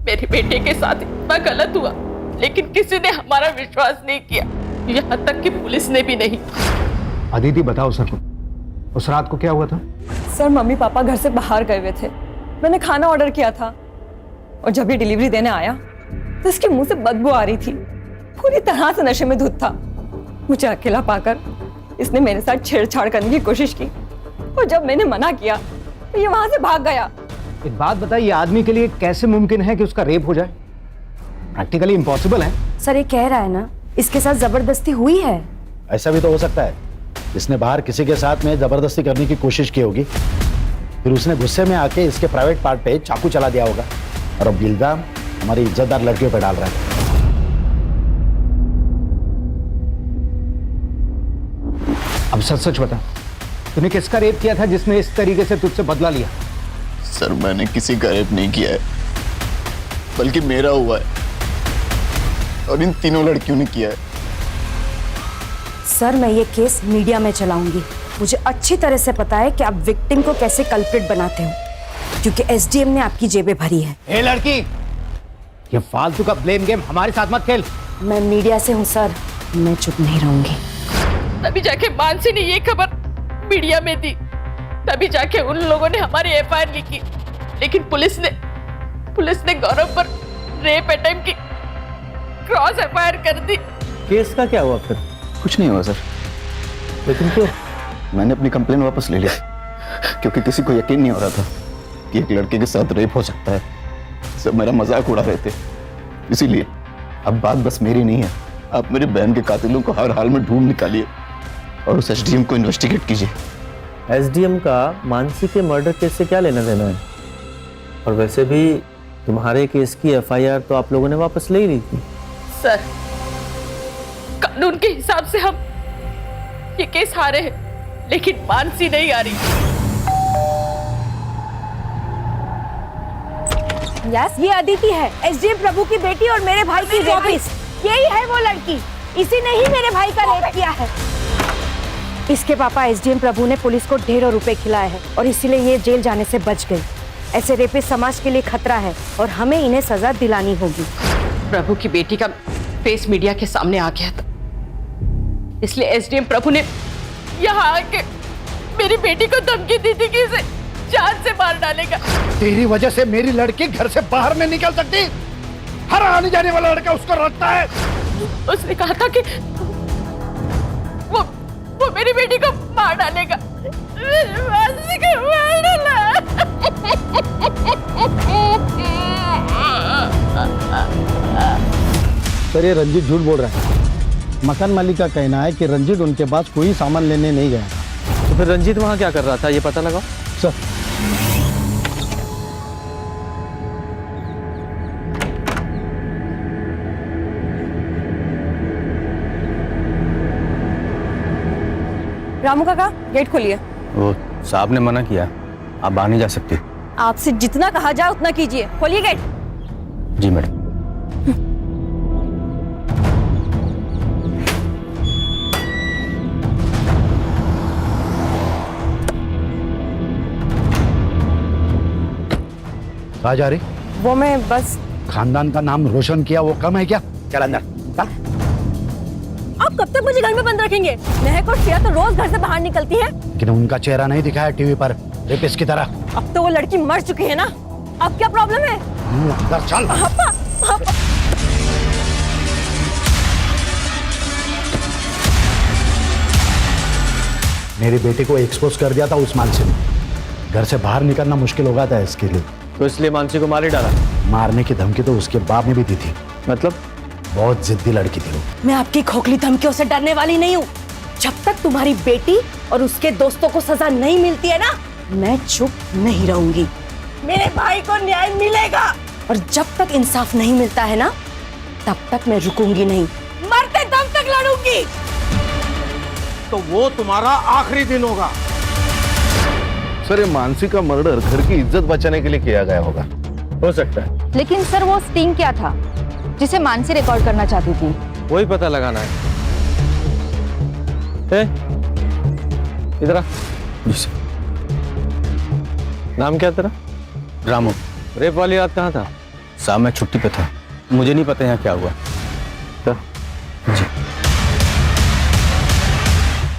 मेरे बेटे के साथ इतना गलत हुआ लेकिन किसी ने हमारा विश्वास नहीं किया, यहाँ तक कि पुलिस ने भी नहीं। अदिति बताओ सर, उस रात को क्या हुआ था? सर मम्मी पापा घर से बाहर गए हुए थे, मैंने खाना ऑर्डर किया था और जब ये डिलीवरी देने आया तो इसके मुंह से बदबू आ रही थी। पूरी तरह से नशे में धुत था। मुझे अकेला पाकर इसने मेरे साथ छेड़छाड़ करने की कोशिश की, और जब मैंने मना किया तो ये वहां से भाग गया। एक बात बताइए, आदमी के लिए कैसे मुमकिन है कि उसका रेप हो जाए? प्रैक्टिकली इम्पॉसिबल है। सर ये कह रहा है ना इसके साथ जबरदस्ती हुई है। ऐसा भी तो हो सकता है, इसने बाहर किसी के साथ में जबरदस्ती करने की कोशिश की होगी, फिर उसने गुस्से में आके इसके प्राइवेट पार्ट पे चाकू चला दिया होगा और अब इल्जाम हमारी इज्जतदार लड़कियों पे डाल रहा है। अब सच सच बता, तूने किसका रेप किया था जिसने इस तरीके से तुझसे बदला लिया? सर मैंने किसी का रेप नहीं किया है, बल्कि मेरा हुआ है और इन तीनों लड़कियों ने किया है। सर मैं ये केस मीडिया में चलाऊंगी। मुझे अच्छी तरह से पता है कि आप विक्टिम को कैसे कल्प्रिट बनाते हो, क्योंकि एसडीएम ने आपकी जेबें भरी है। ए लड़की, ये फालतू का ब्लेम गेम हमारे साथ मत खेल। मैं मीडिया से हूँ सर, मैं चुप नहीं रहूंगी। तभी जाके मानसी ने ये खबर मीडिया में दी, तभी जाके उन लोगों ने हमारी एफआईआर लिखी, लेकिन पुलिस ने गौरव पर रेप अटेम्प्ट की क्रॉस एफआईआर कर दी। केस का क्या हुआ फिर? कुछ नहीं हुआ सर। लेकिन क्यों? मैंने अपनी कंप्लेन वापस ले लिया, क्योंकि किसी को यकीन नहीं हो रहा था कि एक लड़के के साथ रेप हो सकता है। सब मेरा मजाक उड़ा रहे थे, इसीलिए अब बात बस मेरी नहीं है, आप मेरी बहन के कातिलों को हर हाल में ढूंढ निकालिए और उस एसडीएम को इन्वेस्टिगेट कीजिए। एसडीएम का मानसी के मर्डर केस से क्या लेना देना है? और वैसे भी तुम्हारे केस की एफआईआर तो आप लोगों ने वापस ले ही ली थी। सर कानून के हिसाब से हम ये केस हारे हैं, लेकिन मानसी नहीं आ रही। यस ये अदिति है, एसडीएम प्रभु की बेटी और मेरे भाई की रेपिस्ट। यही है वो लड़की, इसी ने ही मेरे भाई का रेप किया है। इसके पापा एसडीएम प्रभु ने पुलिस को ढेरों रुपए खिलाए हैं और इसीलिए ये जेल जाने से बच गई। ऐसे रेपिस्ट समाज के लिए खतरा है और हमें इन्हें सजा दिलानी होगी। प्रभु की बेटी का फेस मीडिया के सामने आ गया था, इसलिए एसडीएम प्रभु ने यहाँ आके मेरी बेटी को धमकी दी थी कि इसे जान से मार डालेगा। तेरी वजह से मेरी लड़की घर से बाहर नहीं निकल सकती। हर आने जाने वाला लड़का उसको रखता है। उसने कहा था कि वो मेरी बेटी को मार डालेगा। मानसी को मार डाला। सर ये रंजीत झूठ बोल रहा है। मकान मालिक का कहना है कि रंजीत उनके पास कोई सामान लेने नहीं गया था। तो फिर रंजीत वहां क्या कर रहा था, ये पता लगाओ। सर रामू काका गेट खोलिए। वो साहब ने मना किया, आप बाहर नहीं जा सकती। आपसे जितना कहा जाए उतना कीजिए, खोलिए गेट। जी मैडम। कहाँ जा रही? वो मैं बस खानदान का नाम रोशन किया वो कम है क्या? चल अंदर चल। आप कब तक मुझे घर में बंद रखेंगे? महक और श्रेया तो रोज घर से बाहर निकलती है। लेकिन उनका चेहरा नहीं दिखाया टीवी पर रेपिस्ट की तरह। अब तो वो लड़की मर चुकी है ना, अब क्या प्रॉब्लम है? अंदर चल। पापा, पापा। मेरी बेटी को एक्सपोज कर दिया था उस मानसी ने। घर से बाहर निकलना मुश्किल हो गया था इसके लिए, तो इसलिए मानसी को मार ही डाला। मारने की धमकी तो उसके बाप ने भी दी थी। मतलब? बहुत जिद्दी लड़की थी वो। मैं आपकी खोखली धमकियों से डरने वाली नहीं हूँ। जब तक तुम्हारी बेटी और उसके दोस्तों को सजा नहीं मिलती है ना, मैं चुप नहीं रहूंगी। मेरे भाई को न्याय मिलेगा। और जब तक इंसाफ नहीं मिलता है ना, तब तक मैं रुकूंगी नहीं। मरते दम तक लड़ूंगी। तो वो तुम्हारा आखिरी दिन होगा। सर ये मानसी का मर्डर घर की इज्जत बचाने के लिए किया गया होगा। हो सकता है। लेकिन सर वो स्टिंग क्या था जिसे मानसी रिकॉर्ड करना चाहती थी? वही पता लगाना है। इधर आ। नाम क्या तेरा? रामू। रेप वाली रात कहाँ था? साहब मैं छुट्टी पे था, मुझे नहीं पता यहाँ क्या हुआ। जी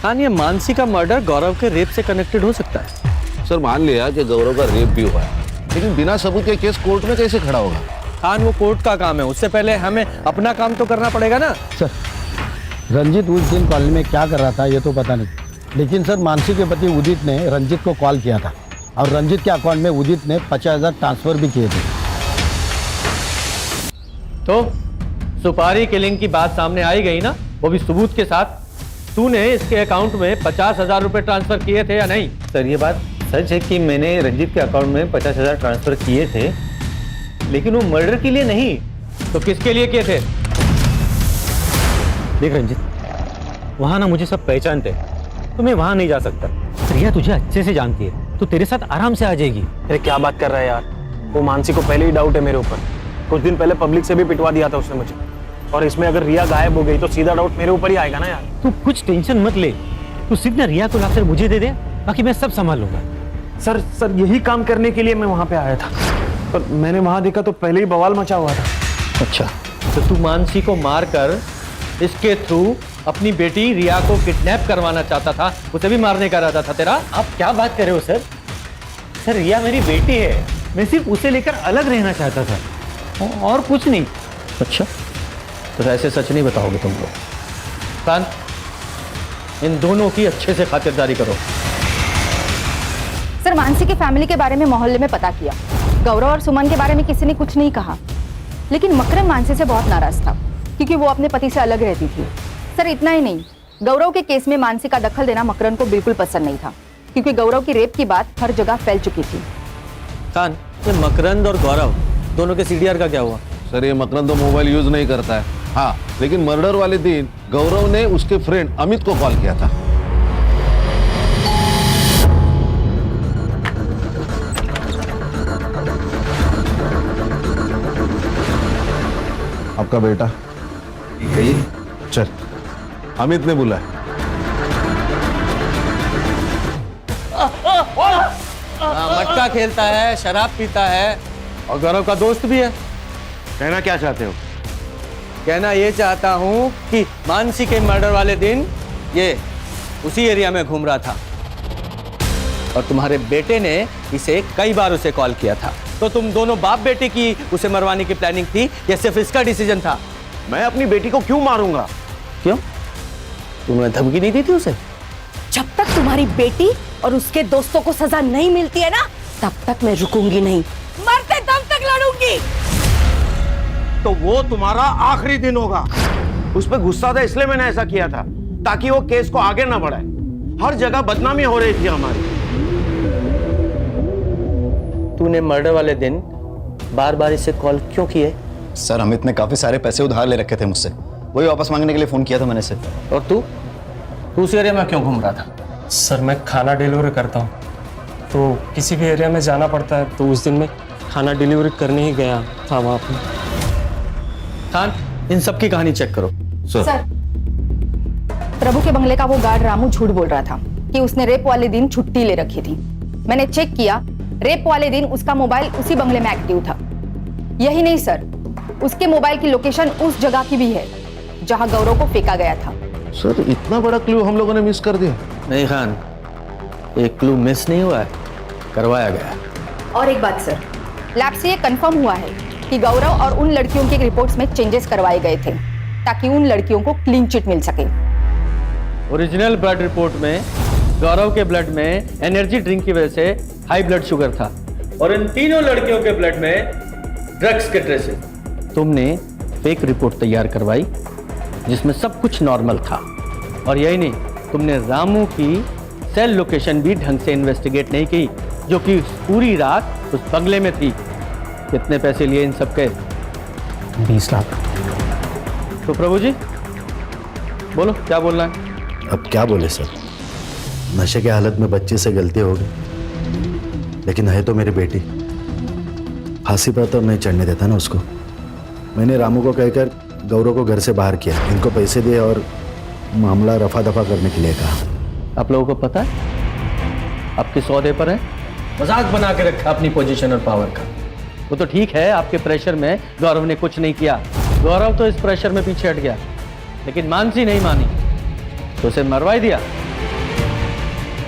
हाँ, ये मानसी का मर्डर गौरव के रेप से कनेक्टेड हो सकता है। सर मान लिया कि गौरव का रेप भी हुआ है, लेकिन बिना सबूत के केस कोर्ट में कैसे खड़ा होगा? खान वो कोर्ट का काम है, उससे पहले हमें अपना काम तो करना पड़ेगा ना। सर रंजीत उस दिन कॉलेज में क्या कर रहा था ये तो पता नहीं, लेकिन सर मानसी के पति उदित ने रंजित को कॉल किया था और रंजित के अकाउंट में उदित ने 50,000 ट्रांसफर भी किए थे। तो सुपारी किलिंग की बात सामने आई गई ना, वो भी सबूत के साथ। तूने इसके अकाउंट में 50,000 रुपए ट्रांसफर किए थे या नहीं? सर ये बात सच है कि मैंने रंजीत के अकाउंट में 50,000 ट्रांसफर किए थे, लेकिन वो मर्डर के लिए नहीं। तो किसके लिए किए थे? देख रंजीत, वहां ना मुझे सब पहचानते, तो मैं वहां नहीं जा सकता। रिया तुझे अच्छे से जानती है, तो तेरे साथ आराम से आ जाएगी। अरे क्या बात कर रहा है यार, वो मानसी को पहले ही डाउट है मेरे ऊपर। कुछ दिन पहले पब्लिक से भी पिटवा दिया था उसने मुझे, और इसमें अगर रिया गायब हो गई तो सीधा डाउट मेरे ऊपर ही आएगा ना यार। तू कुछ टेंशन मत ले, तू सीधा रिया को लाकर मुझे दे दे, बाकी मैं सब संभाल लूंगा। सर यही काम करने के लिए मैं वहां पे आया था, पर मैंने वहां देखा तो पहले ही बवाल मचा हुआ था। अच्छा, तो तू मानसी को मारकर इसके थ्रू अपनी बेटी रिया को किडनैप करवाना चाहता था, उसे भी मारने का इरादा था तेरा? आप क्या बात कर रहे हो सर? सर रिया मेरी बेटी है, मैं सिर्फ उसे लेकर अलग रहना चाहता था और कुछ नहीं। अच्छा, तो ऐसे सच नहीं बताओगे तुम लोग? कान, इन दोनों की अच्छे से खातिरदारी करो। सर मानसी की फैमिली के बारे में मोहल्ले में पता किया, गौरव और सुमन के बारे में किसी ने कुछ नहीं कहा, लेकिन मकरन मानसी से बहुत नाराज था क्योंकि वो अपने पति से अलग रहती थी। सर इतना ही नहीं, गौरव के केस में मानसी का दखल देना मकरन को बिल्कुल पसंद नहीं था क्योंकि गौरव की रेप की बात हर जगह फैल चुकी थी। कान, ये मकरंद और गौरव दोनों के सीडीआर का क्या हुआ? सर ये मकरंद तो मोबाइल यूज नहीं करता है, हाँ, लेकिन मर्डर वाले दिन गौरव ने उसके फ्रेंड अमित को कॉल किया था। आपका बेटा चल, अमित ने बुलाया। मटका खेलता है, शराब पीता है और गौरव का दोस्त भी है। कहना क्या चाहते हो? कहना ये चाहता हूँ कि मानसी के मर्डर वाले दिन ये उसी एरिया में घूम रहा था और तुम्हारे बेटे ने इसे कई बार उसे कॉल किया था। तो तुम दोनों बाप बेटे की उसे मरवाने की प्लानिंग थी या सिर्फ इसका डिसीजन था? मैं अपनी बेटी को क्यों मारूंगा? क्यों? तुमने धमकी नहीं दी थी उसे? जब तक तुम्हारी बेटी और उसके दोस्तों को सजा नहीं मिलती है ना, तब तक मैं रुकूंगी नहीं, मरते दम तक लड़ूंगी। तो वो तुम्हारा आखिरी दिन होगा। उस पर गुस्सा था इसलिए मैंने ऐसा किया था, ताकि वो केस को आगे ना बढ़ाए। हर जगह बदनामी हो रही थी हमारी। तूने मर्डर वाले दिन बार बार इसे कॉल क्यों किए? सर अमित ने काफी सारे पैसे उधार ले रखे थे मुझसे, वही वापस मांगने के लिए फोन किया था मैंने इसे। और तू उस एरिया में क्यों घूम रहा था? सर मैं खाना डिलीवरी करता हूँ, तो किसी भी एरिया में जाना पड़ता है, तो उस दिन मैं खाना डिलीवरी करने ही गया था वहाँ पे। खान, इन सब की कहानी चेक करो। सर प्रभु के बंगले का वो गार्ड रामू झूठ बोल रहा था कि उसने रेप वाले दिन छुट्टी ले रखी थी। मैंने चेक किया, रेप वाले दिन उसका मोबाइल उसी बंगले में एक्टिव था। यही नहीं सर, उसके मोबाइल की लोकेशन उस जगह की भी है जहां गौरव को फेंका गया था। सर इतना बड़ा क्लू हम लोगों ने मिस कर दिया। नहीं खान, एक क्लू मिस नहीं हुआ है, करवाया गया। और एक बात सर, लैब से ये कंफर्म हुआ है कि गौरव और उन लड़कियों के रिपोर्ट्स में चेंजेस करवाए गए थे ताकि उन लड़कियों को क्लीन चिट मिल सके। ओरिजिनल ब्लड रिपोर्ट में गौरव के ब्लड में एनर्जी ड्रिंक की वजह से हाई ब्लड शुगर था और इन तीनों लड़कियों के ब्लड में ड्रग्स के ट्रेसेस। तुमने फेक रिपोर्ट तैयार करवाई जिसमें सब कुछ नॉर्मल था। और यही नहीं, तुमने रामू की सेल लोकेशन भी ढंग से इन्वेस्टिगेट नहीं की, जो कि पूरी रात उस बंगले में थी। कितने पैसे लिए इन सब के? 20 लाख। तो प्रभु जी बोलो, क्या बोलना है? अब क्या बोले सर, नशे के हालत में बच्चे से गलती हो गई, लेकिन है तो मेरी बेटी। फांसी पर तो नहीं चढ़ने देता ना उसको। मैंने रामू को कहकर गौरव को घर से बाहर किया, इनको पैसे दिए और मामला रफा दफा करने के लिए कहा। आप लोगों को पता है आप किस ओहदे पर है? मजाक बना के रखा अपनी पोजीशन और पावर का। वो तो ठीक है, आपके प्रेशर में गौरव ने कुछ नहीं किया, गौरव तो इस प्रेशर में पीछे हट गया, लेकिन मानसी नहीं मानी तो उसे मरवा ही दिया।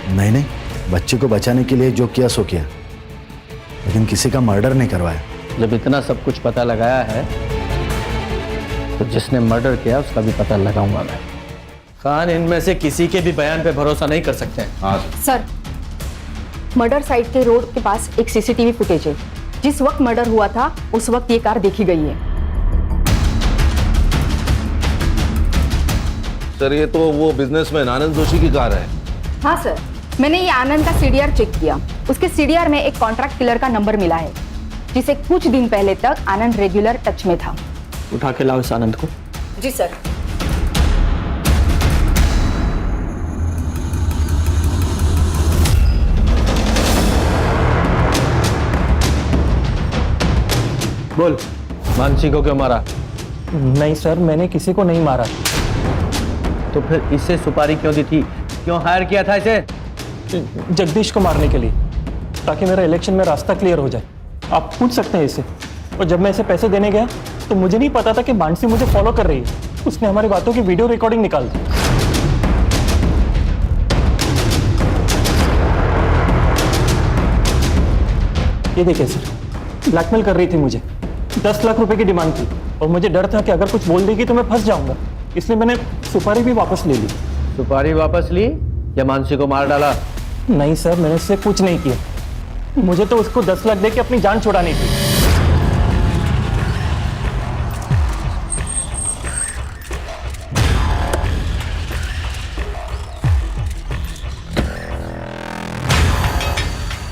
नहीं नहीं, बच्चे को बचाने के लिए जो किया सो किया, लेकिन किसी का मर्डर नहीं करवाया। जब इतना सब कुछ पता लगाया है तो जिसने मर्डर किया उसका भी पता लगाऊंगा मैं। खान, इनमें से किसी के भी बयान पे भरोसा नहीं कर सकते हैं। हाँ सर, मर्डर साइट के रोड के पास एक सीसीटीवी फुटेज है। जिस वक्त मर्डर हुआ था उस वक्त ये कार देखी गई है। सर, ये तो वो बिजनेसमैन आनंद जोशी की कार है। हाँ सर, मैंने ये आनंद का सीडीआर चेक किया। उसके सीडीआर में एक कॉन्ट्रैक्ट किलर का नंबर मिला है, जिसे कुछ दिन पहले तक आनंद रेगुलर टच में था। उठा के लाओ इस आनंद को। जी सर। बोल, मानसी को क्यों मारा? नहीं सर, मैंने किसी को नहीं मारा। तो फिर इससे सुपारी क्यों दी थी? क्यों हायर किया था इसे? जगदीश को मारने के लिए, ताकि मेरा इलेक्शन में रास्ता क्लियर हो जाए। आप पूछ सकते हैं इसे। और जब मैं इसे पैसे देने गया तो मुझे नहीं पता था कि मानसी मुझे फॉलो कर रही है। उसने हमारी बातों की वीडियो रिकॉर्डिंग निकाल दी। ये देखिए सर, ब्लैकमेल कर रही थी मुझे। 10 लाख रुपए की डिमांड थी और मुझे डर था कि अगर कुछ बोल देगी तो मैं फंस जाऊंगा, इसलिए मैंने सुपारी भी वापस ले ली। सुपारी वापस ली या मानसी को मार डाला? नहीं सर, मैंने इससे कुछ नहीं किया। मुझे तो उसको 10 लाख दे के अपनी जान छुड़ानी थी।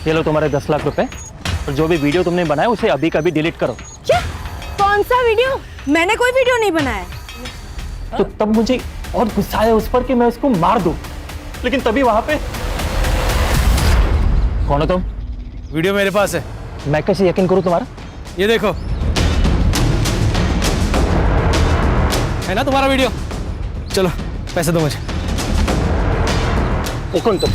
ये लो तुम्हारे 10 लाख रुपए, और जो भी वीडियो तुमने बनाया उसे अभी का अभी डिलीट करो। क्या? कौन सा वीडियो? मैंने कोई वीडियो नहीं बनाया। तो तब मुझे और गुस्सा आया उस पर कि मैं उसको मार दूं, लेकिन तभी वहां पे कौन हो तुम? वीडियो मेरे पास है। मैं कैसे यकीन करूं तुम्हारा? ये देखो, है ना तुम्हारा वीडियो? चलो पैसे दो मुझे। कौन तुम?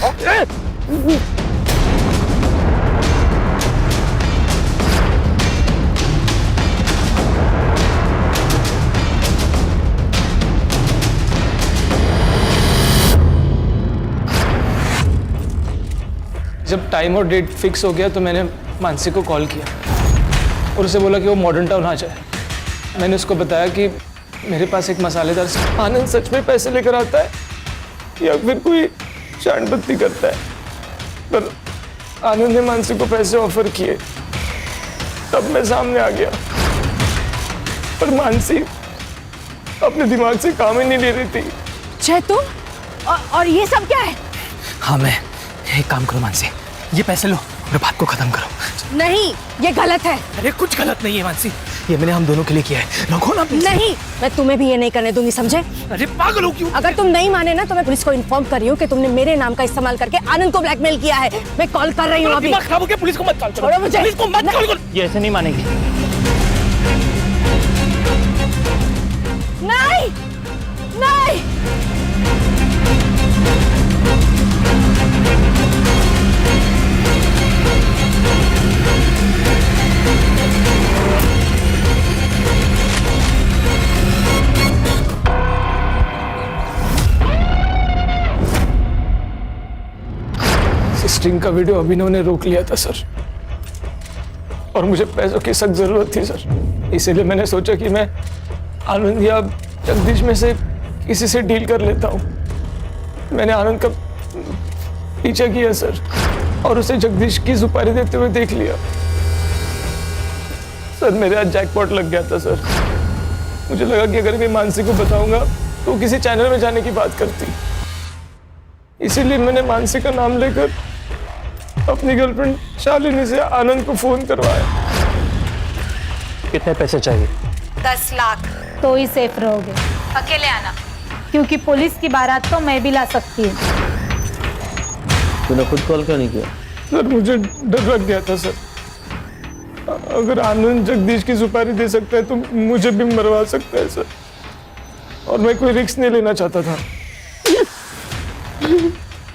जब टाइम और डेट फिक्स हो गया तो मैंने मानसी को कॉल किया और उसे बोला कि वो मॉडर्न टाउन आ जाए। मैंने उसको बताया कि मेरे पास एक मसालेदार आनंद सच में पैसे लेकर आता है या फिर कोई शानबत्ती करता है, पर आनंद ने मानसी को पैसे ऑफर किए। तब मैं सामने आ गया, पर मानसी अपने दिमाग से काम ही नहीं ले रही थी। जय तुम? और ये सब क्या है? हाँ, मैं एक काम करो मानसी, ये पैसे लो और बात को खत्म करो। नहीं, ये गलत है। अरे कुछ गलत नहीं है मानसी, ये मैंने हम दोनों के लिए किया है। रखो ना प्लीज। नहीं, मैं तुम्हें भी ये नहीं करने दूंगी, समझे? अरे पागल हो क्यों? अगर तुम नहीं माने ना तो मैं पुलिस को इन्फॉर्म कर रही हूँ कि तुमने मेरे नाम का इस्तेमाल करके आनंद को ब्लैकमेल किया है। मैं कॉल कर रही हूँ अभी। दिमाग खराब हो गया, पुलिस को मत कॉल करो। छोड़ो मुझे। पुलिस को मत कॉल करो। ये ऐसे नहीं मानेगी। नहीं, नहीं। स्ट्रिंग का वीडियो अभिनव ने रोक लिया था सर, और मुझे पैसों की सख्त जरूरत थी सर। इसीलिए मैंने सोचा कि मैं आनंद या जगदीश में से किसी से डील कर लेता हूँ। मैंने आनंद का पीछा किया सर, और उसे जगदीश की सुपारी देते हुए देख लिया। सर, मेरे आज जैकपॉट लग गया था सर। मुझे लगा कि अगर मैं मानसी को बताऊंगा तो वो किसी चैनल में जाने की बात करती, इसीलिए मैंने मानसी का नाम लेकर अपनी गर्लफ्रेंड शालिनी से आनंद को फोन करवाया। कितने पैसे चाहिए? 10 लाख। तो ही सेफ रहोगे। अकेले आना, क्योंकि पुलिस की बारात तो मैं भी ला सकती हूँ। तूने खुद कॉल क्यों नहीं किया? सर, मुझे डर लग गया था सर। अगर आनंद जगदीश की सुपारी दे सकता है तो मुझे भी मरवा सकता है सर, और मैं कोई रिस्क नहीं लेना चाहता था।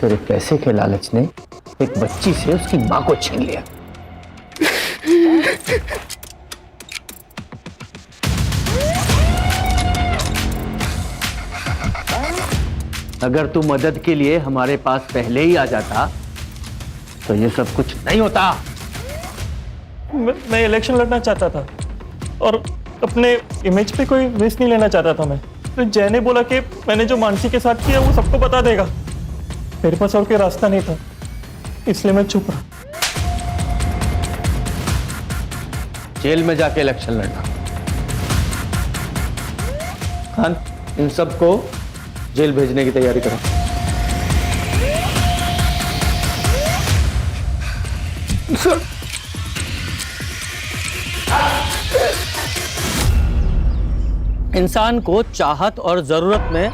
तेरे पैसे के लालच ने एक बच्ची से उसकी मां को छीन लिया। अगर तू मदद के लिए हमारे पास पहले ही आ जाता तो ये सब कुछ नहीं होता। मैं इलेक्शन लड़ना चाहता था और अपने इमेज पे कोई रिस्क नहीं लेना चाहता था मैं। तो जय ने बोला कि मैंने जो मानसी के साथ किया वो सबको बता देगा। मेरे पास और कोई रास्ता नहीं था, इसलिए मैं चुप रहा। जेल में जाके इलेक्शन लड़ना। खान, इन सबको जेल भेजने की तैयारी करो। सर, इंसान को चाहत और जरूरत में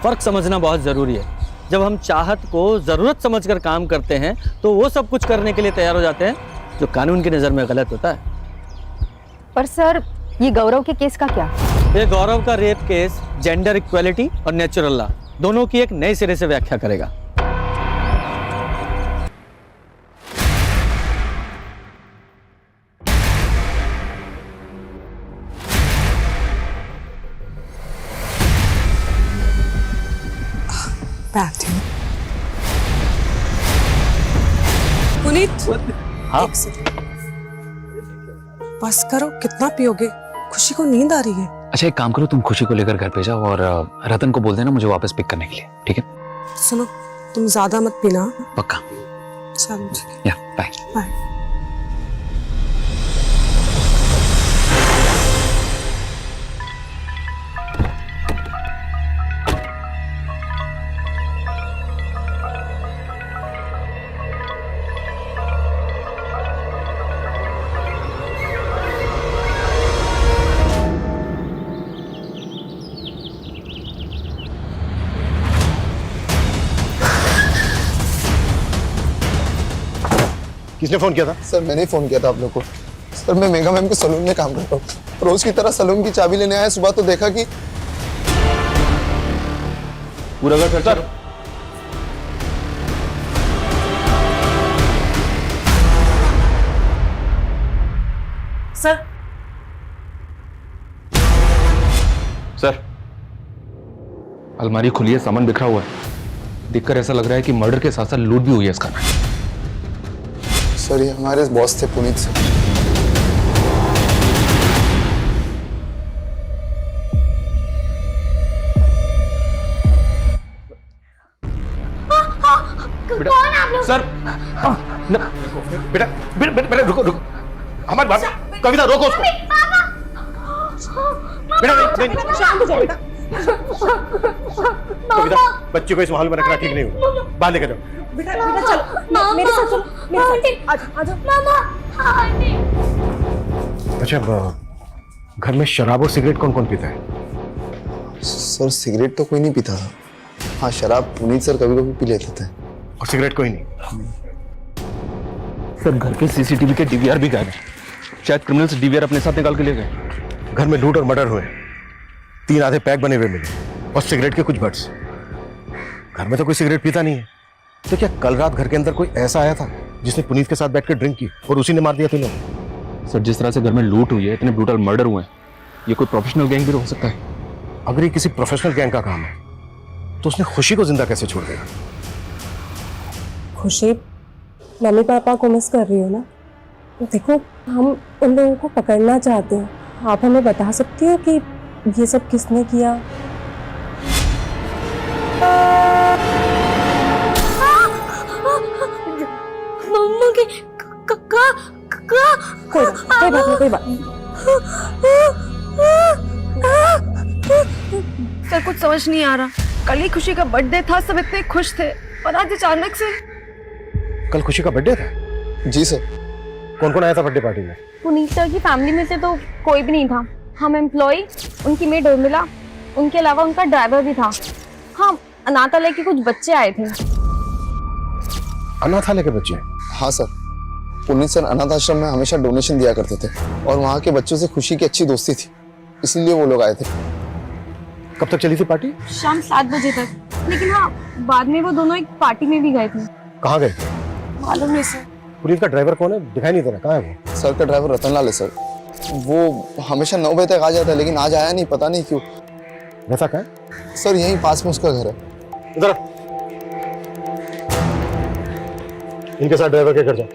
फर्क समझना बहुत जरूरी है। जब हम चाहत को जरूरत समझकर काम करते हैं तो वो सब कुछ करने के लिए तैयार हो जाते हैं जो कानून की नजर में गलत होता है। पर सर, ये गौरव के केस का क्या? ये गौरव का रेप केस जेंडर इक्वालिटी और नेचुरल लॉ दोनों की एक नए सिरे से व्याख्या करेगा। पुनीत, हाँ? एक सेकंड। बस करो, कितना पियोगे? खुशी को नींद आ रही है। अच्छा एक काम करो, तुम खुशी को लेकर घर पे जाओ और रतन को बोल देना मुझे वापस पिक करने के लिए, ठीक है? सुनो, तुम ज्यादा मत पीना। पक्का। चलो ठीक है, या बाय। बाय। किसने फोन किया था? सर मैंने ही फोन किया था आप लोग को। सर मैं मेगा मैम के सलून में काम करता हूँ। रोज की तरह सलून की चाबी लेने आया, सुबह तो देखा कि पूरा घर खर्चा। सर, सर अलमारी खुली है, सामान बिखरा हुआ है। देखकर ऐसा लग रहा है कि मर्डर के साथ साथ लूट भी हुई है इसका। सर ये हमारे बॉस थे पुनीत सर। कौन आप लोग? सर बेटा बेटा बेटा रुको रुको, हमारी बात। कविता रोको उसको। बेटा नहीं, शांत हो जाओ बेटा। कविता, बच्चे को इस माहौल में रखना ठीक नहीं होगा। बाहर लेकर जाओ। बेटा बेटा चलो, मेरे साथ चलो, मेरे साथ आ जाओ। मामा, अच्छा घर में शराब और सिगरेट कौन कौन पीता है? सर सिगरेट तो कोई नहीं पीता था। हाँ शराब पुनीत सर कभी कभी पी लेते थे। और सिगरेट कोई नहीं? सर घर के सीसीटीवी के डीवीआर भी गायब है। शायद क्रिमिनल्स डीवीआर अपने साथ निकाल के ले गए। घर में लूट और मर्डर हुए, 3 आधे पैक बने हुए मिले और सिगरेट के कुछ बट्स। घर में तो कोई सिगरेट पीता नहीं है, तो क्या कल रात घर के अंदर कोई ऐसा आया था जिसने पुनीत के साथ बैठकर ड्रिंक की और उसी ने मार दिया तीनों? सर जिस तरह से घर में लूट हुई है, इतने ब्रूटल मर्डर हुए हैं, ये कोई प्रोफेशनल गैंग भी हो सकता है। अगर ये किसी प्रोफेशनल गैंग का काम है तो उसने खुशी को जिंदा कैसे छोड़ दिया? खुशी, मम्मी पापा को मिस कर रही हो ना? देखो हम उन लोगों को पकड़ना चाहते हैं, आप हमें बता सकती हो कि ये सब किसने किया? मम्मा के कोई बात नहीं, कोई बात नहीं। सर कुछ समझ नहीं आ रहा। कल ही खुशी का बर्थडे था, सब इतने खुश थे और आज अचानक से। कल खुशी का बर्थडे था? जी सर। कौन कौन आया था बर्थडे पार्टी में? पुनीत सर की फैमिली में से तो कोई भी नहीं था। हम एम्प्लॉय, उनकी मेड उर्मिला, उनके अलावा उनका ड्राइवर भी था। हाँ, अनाथालय के कुछ बच्चे आए थे। अनाथालय के बच्चे? हाँ सर, पुनीत सर अनाथ आश्रम में हमेशा डोनेशन दिया करते थे और वहाँ के बच्चों से खुशी की अच्छी दोस्ती थी, इसलिए वो लोग आए थे। कब तक चली थी पार्टी? शाम 7 बजे तक। लेकिन हाँ, बाद में वो दोनों एक पार्टी में भी गए थे। कहाँ गए? मालूम नहीं सर। पुनीत का ड्राइवर कौन है? दिखाई नहीं दे रहा, कहाँ है वो? सर का ड्राइवर रतनलाल है सर। वो हमेशा 9 बजे तक आ जाता है, लेकिन आज आया नहीं, पता नहीं क्यों। रहता कहाँ है? सर यहीं पास में उसका घर है। इधर इनके साथ ड्राइवर के घर जाओ।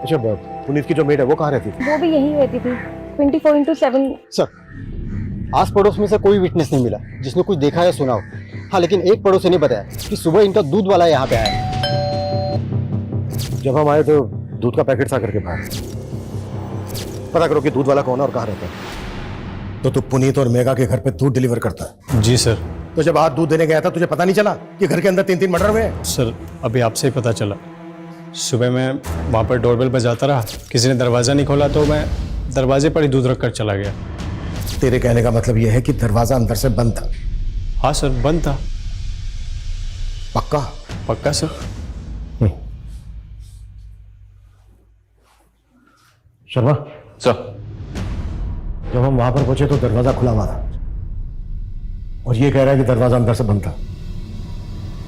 अच्छा पुनीत की जो मेड है वो कहाँ रहती थी? वो भी यहीं रहती थी, 24/7। सर आस पड़ोस में से कोई विटनेस नहीं मिला जिसने कुछ देखा या सुना हो। हाँ, लेकिन एक पड़ोसी ने बताया कि सुबह इनका दूध वाला यहाँ पे आया। जब हम आए तो दूध का पैकेट था करके बाहर। पता करो कि दूध वाला कौन है और कहाँ रहता है। तो तू पुनीत और मेघा के घर पे दूध डिलीवर करता है? जी सर। तो जब आज दूध देने गया था तुझे पता नहीं चला कि घर के अंदर 3-3 मर्डर हुए हैं? सर अभी आपसे ही पता चला। सुबह मैं वहाँ पर डोरबेल बजाता रहा, किसी ने दरवाज़ा नहीं खोला तो मैं दरवाजे पर ही दूध रख कर चला गया। तेरे कहने का मतलब यह है कि दरवाजा अंदर से बंद था? हाँ सर, बंद था। पक्का? पक्का सर। शर्मा सर, जब हम वहां पर पहुंचे तो दरवाजा खुला हुआ था और ये कह रहा है कि दरवाजा अंदर से बंद था।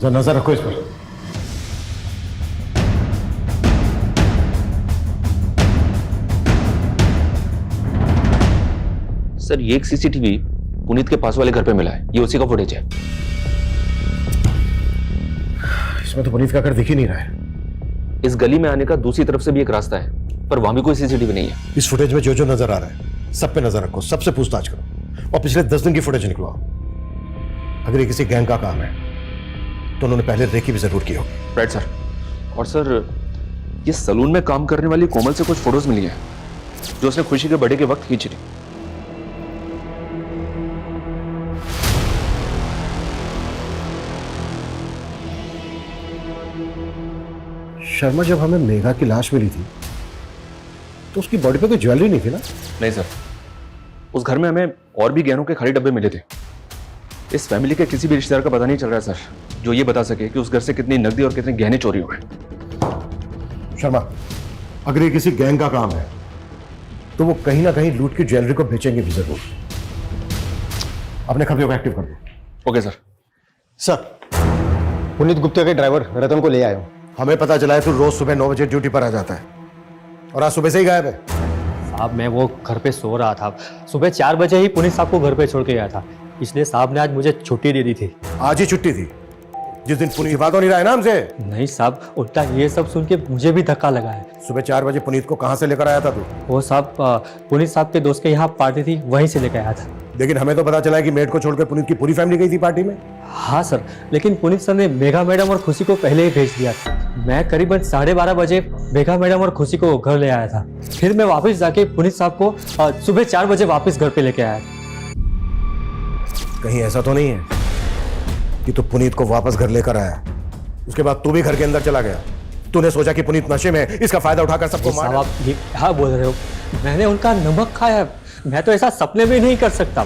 जरा नजर रखो इस पर। सर ये एक सीसीटीवी पुनीत के पास वाले घर पे मिला है, ये उसी का फुटेज है। इसमें तो पुनीत का घर दिख ही नहीं रहा है। इस गली में आने का दूसरी तरफ से भी एक रास्ता है, पर वहां भी कोई सीसीटीवी नहीं है। इस फुटेज में जो जो नजर आ रहा है सब पे नजर रखो, सबसे पूछताछ करो और पिछले 10 दिन की फुटेज निकलवाओ। अगर ये किसी गैंग का काम है तो उन्होंने पहले रेकी भी जरूर की होगी। Right sir. और सर ये सलून में काम करने वाली कोमल से कुछ फोटोज मिली हैं जो उसने खुशी के बर्थडे के वक्त खींची थी। शर्मा, जब हमें मेघा की लाश मिली थी तो उसकी बॉडी पे कोई ज्वेलरी नहीं थी ना? नहीं सर, उस घर में हमें और भी गहनों के खाली डब्बे मिले थे। इस फैमिली के किसी भी रिश्तेदार का पता नहीं चल रहा है सर, जो ये बता सके कि उस घर से कितनी नकदी और कितने गहने चोरी हुए। शर्मा, अगर ये किसी गैंग का काम है तो वो कहीं ना कहीं लूट की ज्वेलरी को बेचेंगे भी जरूर। अपने खबरों को एक्टिव कर दो। Okay sir. Sir, Puneet Gupta के ड्राइवर रतन को ले आया हूं। हमें पता चला है तू रोज सुबह 9 बजे ड्यूटी पर आ जाता है और आज सुबह से ही गायब है। साहब मैं वो घर पे सो रहा था, सुबह 4 बजे ही पुनीत साहब को घर पे छोड़ के गया था, इसलिए साहब ने आज मुझे छुट्टी दे दी थी। आज ही छुट्टी थी जिस दिन पुनीत बात हो नहीं रहा है ना हमसे? नहीं साहब, उल्टा ये सब सुन के मुझे भी धक्का लगा है। सुबह 4 बजे पुनीत को कहां से लेकर आया था तू? वो साहब पुनीत साहब के दोस्त के यहाँ पार्टी थी, वहीं से लेकर आया था। लेकिन हमें तो पता चला है कि मेड को छोड़कर पुनीत की पूरी फैमिली गई थी पार्टी में। हाँ सर, लेकिन पुनीत सर ने मेघा मैडम और खुशी को पहले ही भेज दिया था। मैं करीबन 12:30 बजे मेघा मैडम और खुशी को घर ले आया था, फिर मैं वापस जाके पुनीत साहब को सुबह 4 बजे वापस घर पे लेके आया था। कहीं ऐसा तो नहीं है कि तू पुनीत को वापस घर लेकर आया, उसके बाद तू भी घर के अंदर चला गया? तूने सोचा कि पुनीत नशे में इसका फायदा उठाकर सबको मार? आप ये क्या बोल रहे हो? मैंने उनका नमक खाया, मैं तो ऐसा सपने में नहीं कर सकता।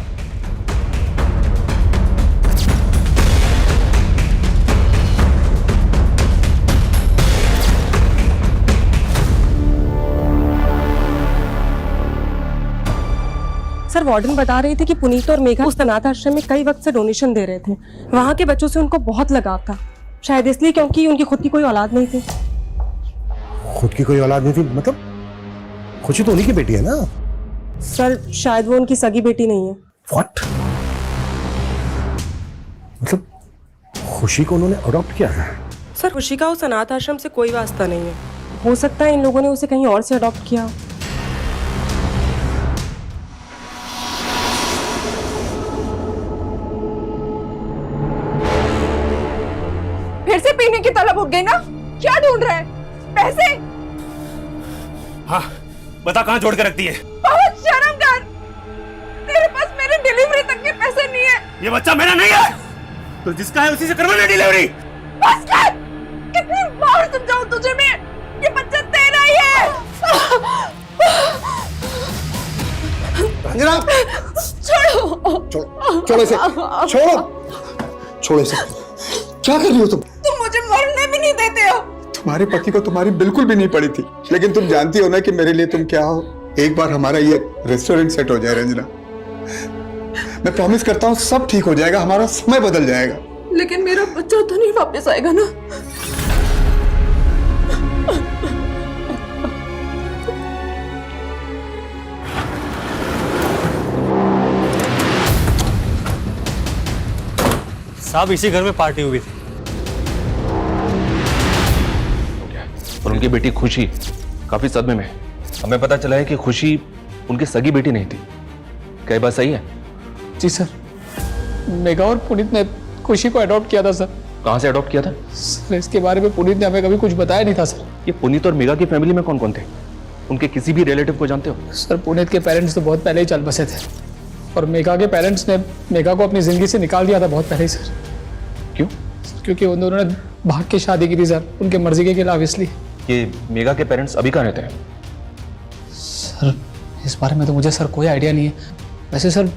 सर, वार्डन बता रही थी कि पुनीत और मेघा उस अनाथ आश्रम में कई वक्त से डोनेशन दे रहे थे। वहाँ के बच्चों से उनको बहुत लगाव था, शायद इसलिए क्योंकि उनकी खुद की कोई औलाद नहीं थी। खुद की कोई औलाद नहीं थी मतलब? खुशी तो उन्हीं की बेटी है ना? सर, शायद वो उनकी सगी बेटी नहीं है। What? मतलब खुशी को उन्होंने अडॉप्ट किया है? सर, खुशी का उस अनाथ आश्रम से कोई वास्ता नहीं है, हो सकता है इन लोगों ने उसे कहीं और से अडॉप्ट किया। फिर से पीने की तलब उठ गई ना? क्या ढूंढ रहे हैं? पैसे? हाँ, बता कहाँ जोड़ के रखती है? बहुत शर्म कर, तेरे पास मेरे डिलीवरी तक के पैसे नहीं है। ये बच्चा मेरा नहीं है, तो जिसका है उसी से करवाना डिलीवरी। बस कर, कितनी बार समझाऊं तुझे मैं, ये बच्चा तेरा ही है। रंजना, छोड़ो, छोड़ो इसे, छोड़ो इसे। क्या कर रही हो तुम? तुम मुझे मरने भी नहीं देते हो। तुम्हारे पति को तुम्हारी बिल्कुल भी नहीं पड़ी थी, लेकिन तुम जानती हो ना कि मेरे लिए तुम क्या हो। एक बार हमारा ये रेस्टोरेंट सेट हो जाए रंजना, मैं प्रॉमिस करता हूँ सब ठीक हो जाएगा, हमारा समय बदल जाएगा। लेकिन मेरा बच्चा तो नहीं वापस आएगा ना? साहब इसी घर में पार्टी हुई थी। और उनकी बेटी खुशी काफी सदमे में। हमें पता चला है कि खुशी उनकी सगी बेटी नहीं थी। क्या बात सही है? जी सर, मेघा और पुनीत ने खुशी को अडॉप्ट किया था सर। कहाँ से अडॉप्ट किया था? सर इसके बारे में पुनीत ने हमें कभी कुछ बताया नहीं था सर। ये पुनीत और मेघा की फैमिली में कौन कौन थे? उनके किसी भी रिलेटिव को जानते हो? सर पुनीत के पेरेंट्स तो बहुत पहले ही चल बसे थे और मेघा के पेरेंट्स ने मेघा को अपनी जिंदगी से निकाल दिया था बहुत पहले ही सर। क्यों? क्योंकि उन दोनों ने भाग के शादी की थी सर, उनके मर्जी के खिलाफ, इसलिए। ये मेघा के पेरेंट्स अभी कहाँ रहते हैं? सर इस बारे में तो मुझे सर कोई आइडिया नहीं है। वैसे सर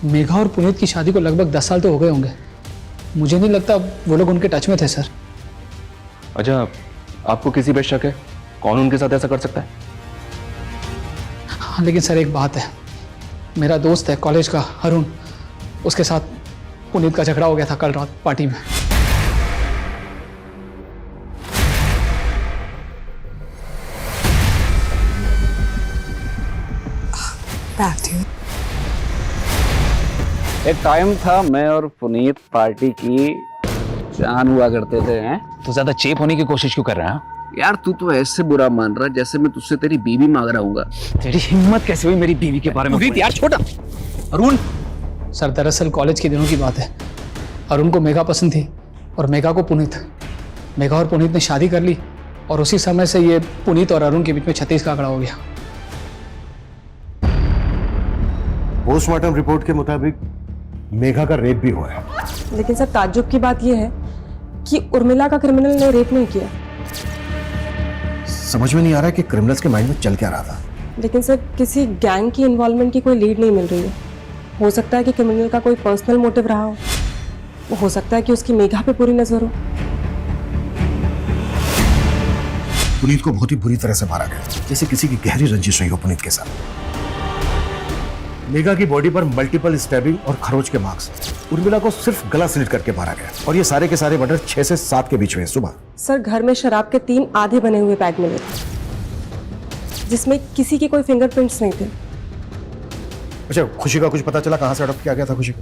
मेघा और पुनीत की शादी को लगभग 10 साल तो हो गए होंगे। मुझे नहीं लगता वो लोग उनके टच में थे सर। अच्छा, आपको किसी पे शक है? कौन उनके साथ ऐसा कर सकता है? हाँ लेकिन सर एक बात है, मेरा दोस्त है कॉलेज का अरुण, उसके साथ पुनीत का झगड़ा हो गया था कल रात पार्टी में। एक टाइम था मैं और पुनीत पार्टी की जान हुआ करते थे। हैं तो ज्यादा चेप होने की कोशिश क्यों कर रहा है? यार तू तो ऐसे बुरा मान रहा जैसे मैं तुझसे तेरी बीवी मांग रहा हूँ। तेरी हिम्मत कैसे हुई मेरी बीवी के बारे में? पुनीत यार छोटा। अरुण सर दरअसल कॉलेज के दिनों की बात है। अरुण को मेघा पसंद थी और मेघा को पुनीत। मेघा और पुनीत ने शादी कर ली और उसी समय से ये पुनीत और अरुण के बीच में 36 का आंकड़ा हो गया। पोस्टमार्टम रिपोर्ट के मुताबिक मेघा का रेप भी हुआ है। लेकिन सर ताज्जुब की बात यह है कि उर्मिला का क्रिमिनल ने रेप नहीं किया। समझ में नहीं आ रहा है कि क्रिमिनल्स के माइंड में चल क्या रहा था। लेकिन सर किसी गैंग की इन्वॉल्वमेंट की कोई लीड नहीं मिल रही है। हो सकता है कि क्रिमिनल का कोई पर्सनल मोटिव रहा हो। वो हो सकता है कि उसकी मेघा पे पूरी नजर हो। पुनीत को बहुत ही बुरी तरह से मारा गया, जैसे किसी की गहरी रंजिश रही हो पुनीत के साथ। मेघा की बॉडी पर मल्टीपल स्टैबिंग और खरोच के मार्क्स। उर्मिला को सिर्फ गला स्लिट करके मारा गया और ये सारे के सारे मर्डर 6 से 7 के बीच में सुबह। सर घर में शराब के 3 आधे बने हुए पैक मिले थे, जिसमें किसी के कोई फिंगरप्रिंट्स नहीं थे। अच्छा, खुशी का कुछ पता चला कहाँ से अडॉप्ट किया गया था खुशी को?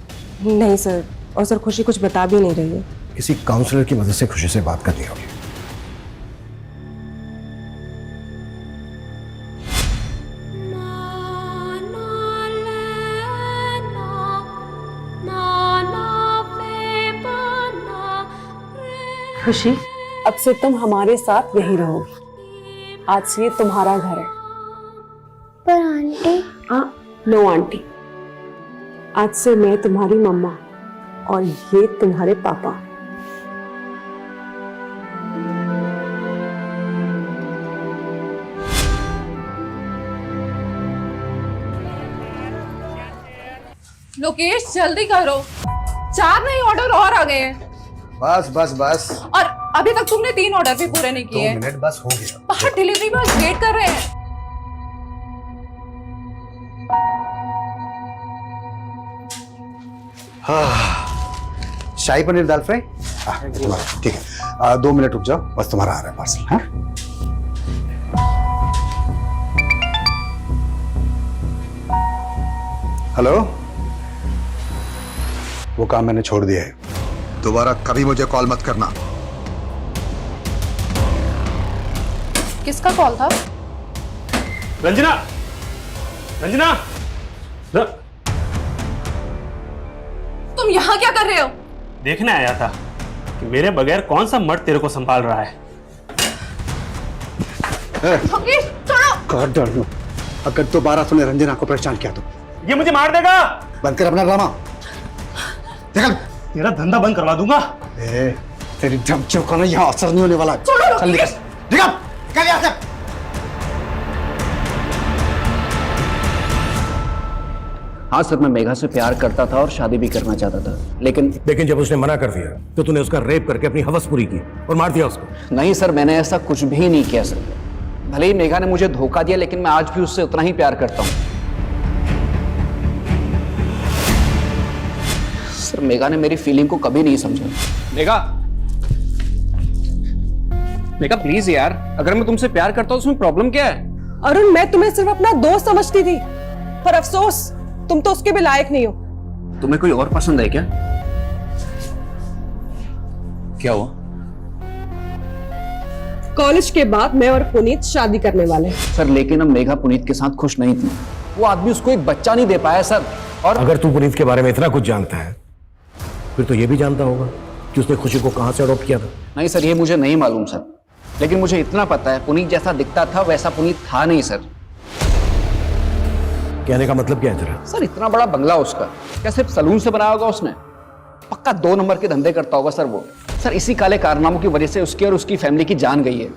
नहीं सर, और सर खुशी कुछ बता भी नहीं रही है। किसी काउंसलर की मदद से खुशी से बात करनी होगी। खुशी, अब से तुम हमारे साथ यहीं रहोगी। आज से ये तुम्हारा घर है। पर आंटी? नो आंटी, आज से मैं तुम्हारी मम्मा और ये तुम्हारे पापा। लोकेश जल्दी करो, 4 नए ऑर्डर और आ गए हैं। बस बस बस। और अभी तक तुमने 3 ऑर्डर भी पूरे नहीं किए। 2 मिनट बस हो गया। बाहर डिलीवरी बॉय वेट कर रहे हैं। हाँ, शाही पनीर दाल फ्राई। ठीक है, 2 मिनट रुक जाओ, बस तुम्हारा आ रहा है पार्सल। हाँ हेलो, वो काम मैंने छोड़ दिया है। दोबारा कभी मुझे कॉल मत करना। किसका कॉल था? रंजना, रंजना, तुम यहाँ क्या कर रहे हो? देखने आया था कि मेरे बगैर कौन सा मर्द तेरे को संभाल रहा है। लोकेश छोड़ो। कर डर लो, अगर दोबारा तूने रंजना को परेशान किया तो ये मुझे मार देगा। बंद कर अपना ड्रामा। निकल। तेरा धंधा बंद करवा दूंगा। तेरी धमकियों का ना यहाँ असर नहीं होने वाला। चल निकल, निकल, निकल यहाँ से। हाँ सर, मैं मेघा से प्यार करता था और शादी भी करना चाहता था, लेकिन जब उसने मना कर दिया तो तूने उसका रेप करके अपनी हवस पूरी की और मार दिया उसको। नहीं सर, मैंने ऐसा कुछ भी नहीं किया सर। भले ही मेघा ने मुझे धोखा दिया, लेकिन मैं आज भी उससे उतना ही प्यार करता हूँ। सर मेघा ने मेरी फीलिंग को कभी नहीं समझा। मेघा, मेघा प्लीज यार, अगर मैं तुमसे प्यार करता हूँ उसमें प्रॉब्लम क्या है? अरुण, मैं तुम्हें सिर्फ अपना दोस्त समझती थी, पर अफसोस तुम तो उसके भी लायक नहीं हो। तुम्हें कोई और पसंद है क्या? क्या हुआ? कॉलेज के बाद मैं और पुनीत शादी करने वाले हैं। सर लेकिन अब मेघा पुनीत के साथ खुश नहीं थी। वो आदमी उसको एक बच्चा नहीं दे पाया सर। और अगर तू पुनीत के बारे में इतना कुछ जानता है फिर तो ये भी जानता होगा कि उसने खुशी को कहां से अडॉप्ट किया था। नहीं सर, ये मुझे नहीं मालूम सर, लेकिन मुझे इतना पता है पुनीत जैसा दिखता था वैसा पुनीत था नहीं सर। कहने का मतलब क्या है तेरा? सर इतना बड़ा बंगला उसका, क्या सिर्फ सलून से बनाया होगा उसने? पक्का 2 नंबर के धंधे करता होगा सर वो। सर इसी काले कारनामों की वजह से उसकी और उसकी फैमिली की जान गई है,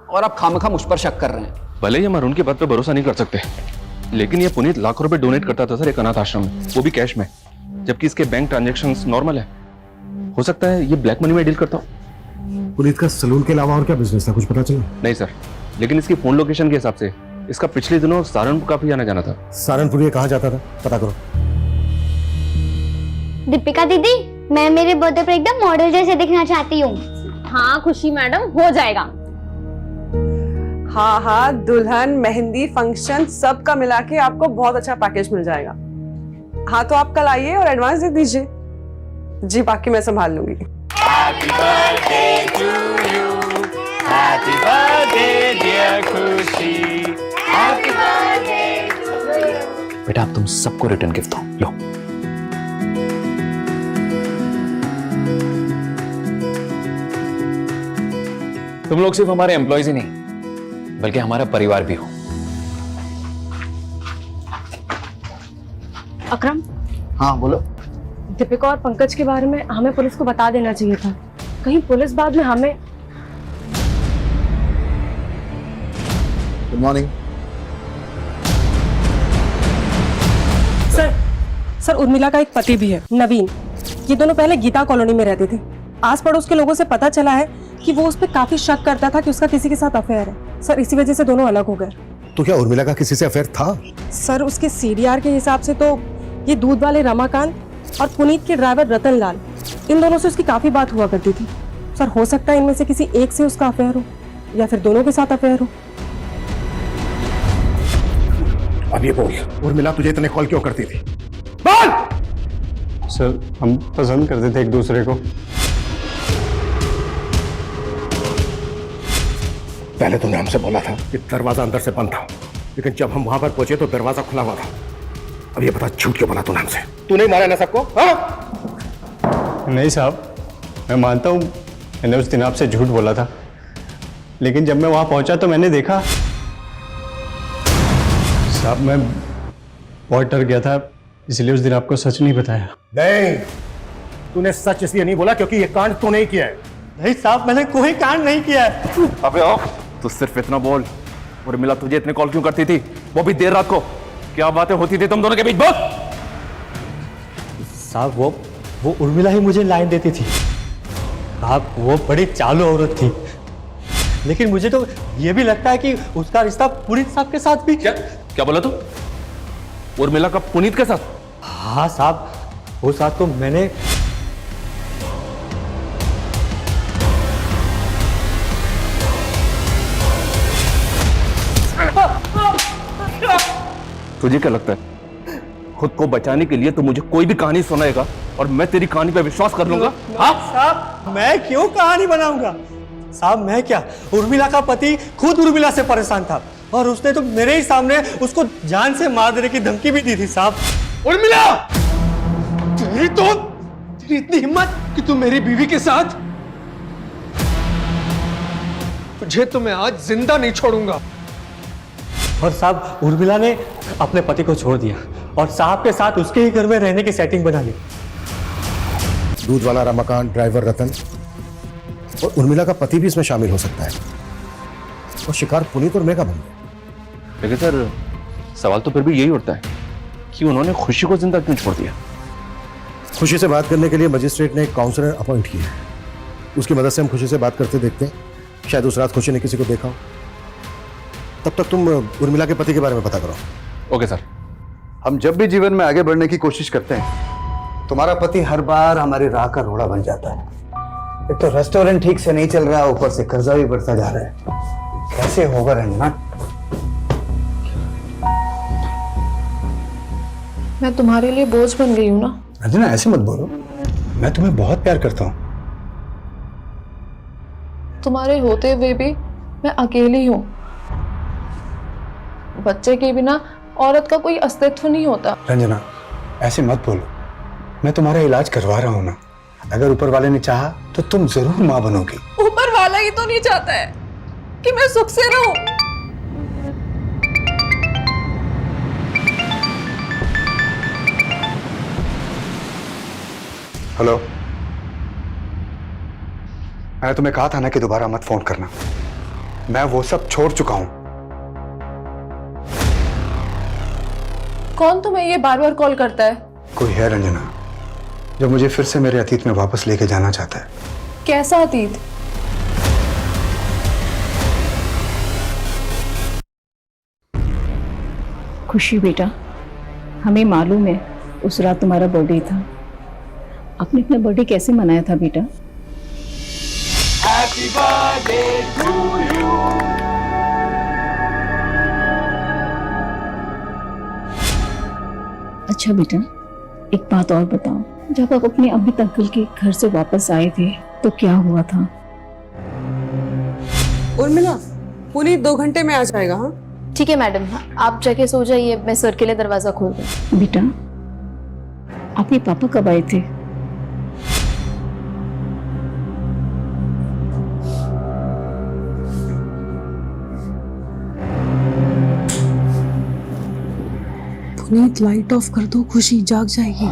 और आप खामखा मुझ पर शक कर रहे हैं। भले ही हम अरुण की बात पे भरोसा नहीं कर सकते, लेकिन ये पुनीत लाखों रुपए डोनेट करता था सर एक अनाथ आश्रम में, वो भी कैश में, जबकि इसके बैंक ट्रांजैक्शंस नॉर्मल है। हो सकता है ये ब्लैक मनी में डील करता हो। पुनीत का सलून के अलावा और क्या बिजनेस था, कुछ पता चला? नहीं सर, लेकिन इसकी फोन लोकेशन के हिसाब से इसका पिछले दिनों सहारनपुर काफी आना जाना था। सहारनपुर ये कहाँ जाता था, पता करो। दीपिका दीदी, मैं मेरे बर्थडे पर एकदम मॉडल जैसे दिखना चाहती हूँ। हाँ खुशी मैडम, हो जाएगा। हाँ हाँ, दुल्हन, मेहंदी, फंक्शन सब का मिला के आपको बहुत अच्छा पैकेज मिल जाएगा। हाँ तो आप कल आइए और एडवांस दे दीजिए। जी बाकी मैं संभाल लूंगी। Happy birthday to you, happy birthday dear खुशी, happy birthday to you। बेटा अब तुम सबको रिटर्न गिफ्ट दो, लो। तुम लोग सिर्फ हमारे एम्प्लॉयज ही नहीं बल्कि हमारा परिवार भी हो। अकरम, हाँ बोलो। दीपिका और पंकज के बारे में हमें पुलिस को बता देना चाहिए था, कहीं पुलिस बाद में हमें। गुड मॉर्निंग सर उर्मिला का एक पति भी है, नवीन। ये दोनों पहले गीता कॉलोनी में रहते थे। आस पड़ोस के लोगों से पता चला है कि वो उस पर काफी शक करता था कि उसका किसी के साथ अफेयर है। सर इसी वजह से दोनों अलग हो गए। तो क्या उर्मिला का किसी से अफेयर था? सर उसके सीडीआर के हिसाब से तो ये दूध वाले रमाकांत और पुनीत के ड्राइवर रतन लाल, इन दोनों से उसकी काफी बात हुआ करती थी। सर हो सकता है इनमें से किसी एक से उसका अफेयर हो या फिर दोनों के साथ अफेयर हो। अब ये बोल, उर्मिला तुझे इतने कॉल क्यों करती थी? बोल! सर हम पसंद करते थे एक दूसरे को। पहले तुमने हमसे बोला था कि दरवाजा अंदर से बंद था, लेकिन जब हम वहां पर पहुंचे तो दरवाजा खुला हुआ था। अब ये बता झूठ क्यों बोला तूने हमसे? तू नहीं मारा ना सबको? हाँ? नहीं साहब, मैं मानता हूँ मैंने उस दिन आपसे झूठ बोला था, लेकिन जब मैं वहां पहुंचा तो मैंने देखा। साहब मैं बहुत डर गया था, इसलिए उस दिन आपको सच नहीं बताया। नहीं, तूने सच इसलिए नहीं बोला क्योंकि ये कांड तू नहीं किया है। नहीं साहब, मैंने कोई कांड नहीं किया है। अबे आओ, तू सिर्फ इतना बोल, उर्मिला तुझे इतने कॉल क्यों करती थी, वो भी देर रात को? क्या बातें होती थी तुम दोनों के बीच? बोल। साहब वो उर्मिला ही मुझे लाइन देती थी। साहब वो बड़ी चालू औरत थी, लेकिन मुझे तो ये भी लगता है कि उसका रिश्ता पुनीत साहब के साथ भी। क्या बोला तू? उर्मिला का पुनीत के साथ? हाँ साहब, वो साथ तो मैंने। तुझे क्या लगता है खुद को बचाने के लिए तो मुझे कोई भी कहानी सुनाएगा और मैं तेरी कहानी पे विश्वास कर लूंगा? हाँ साहब, मैं क्यों कहानी बनाऊंगा? साहब मैं क्या, उर्मिला का पति खुद उर्मिला से परेशान था और उसने तो मेरे ही सामने उसको जान से मार देने की धमकी भी दी थी। साहब उर्मिला, तेरी इतनी हिम्मत कि तू मेरी बीवी के साथ? तुझे तो मैं आज जिंदा नहीं छोड़ूंगा। और साहब उर्मिला ने अपने पति को छोड़ दिया और साहब के साथ उसके ही घर में रहने की सेटिंग बना ली। दूध वाला रमाकांत, ड्राइवर रतन और उर्मिला का पति भी इसमें शामिल हो सकता है, और शिकार पुनीत और मेघा बन गए। लेकिन सर सवाल तो फिर भी यही उठता है कि उन्होंने खुशी को जिंदा क्यों छोड़ दिया? खुशी से बात करने के लिए मजिस्ट्रेट ने एक काउंसलर अपॉइंट किया है, उसकी मदद से हम खुशी से बात करते देखते हैं। शायद उस रात खुशी ने किसी को देखा हो। तब तक तुम उर्मिला के पति के बारे में पता करो। Okay sir. हम जब भी जीवन में आगे बढ़ने की कोशिश करते हैं, तुम्हारा पति हर बार हमारी राह का रोड़ा बन जाता है। एक तो रेस्टोरेंट ठीक से नहीं चल रहा, ऊपर से कर्जा भी बढ़ता जा रहा है। कैसे होगा रंजना? मैं तुम्हारे लिए बोझ बन गई हूँ ना? रंजना ऐसे मत बोलो, मैं तुम्हें बहुत प्यार करता हूँ। तुम्हारे होते हुए भी मैं अकेली हूँ। बच्चे के बिना औरत का कोई अस्तित्व नहीं होता। रंजना, ऐसे मत बोलो, मैं तुम्हारा इलाज करवा रहा हूं ना। अगर ऊपर वाले ने चाहा तो तुम जरूर मां बनोगी। ऊपर वाला ही तो नहीं चाहता है कि मैं सुख से रहूं। हेलो, मैंने तुम्हें कहा था ना कि दोबारा मत फोन करना। मैं वो सब छोड़ चुका हूं। कौन तुम्हें ये बार बार कॉल करता है? कोई है रंजना जो मुझे फिर से मेरे अतीत में वापस लेके जाना चाहता है। कैसा अतीत? खुशी बेटा, हमें मालूम है उस रात तुम्हारा बर्थडे था। आपने अपना बर्थडे कैसे मनाया था बेटा? Happy birthday to you. अच्छा बेटा, एक बात और बताओ, जब आप अपने अमित अंकल के घर से वापस आए थे तो क्या हुआ था? उर्मिला, पुनीत 2 घंटे में आ जाएगा। हाँ ठीक है मैडम, आप जाके सो जाइए, मैं सर के लिए दरवाजा खोल दूँ। बेटा, आपके पापा कब आए थे? पुनीत, लाइट ऑफ कर दो, खुशी जाग जाएगी।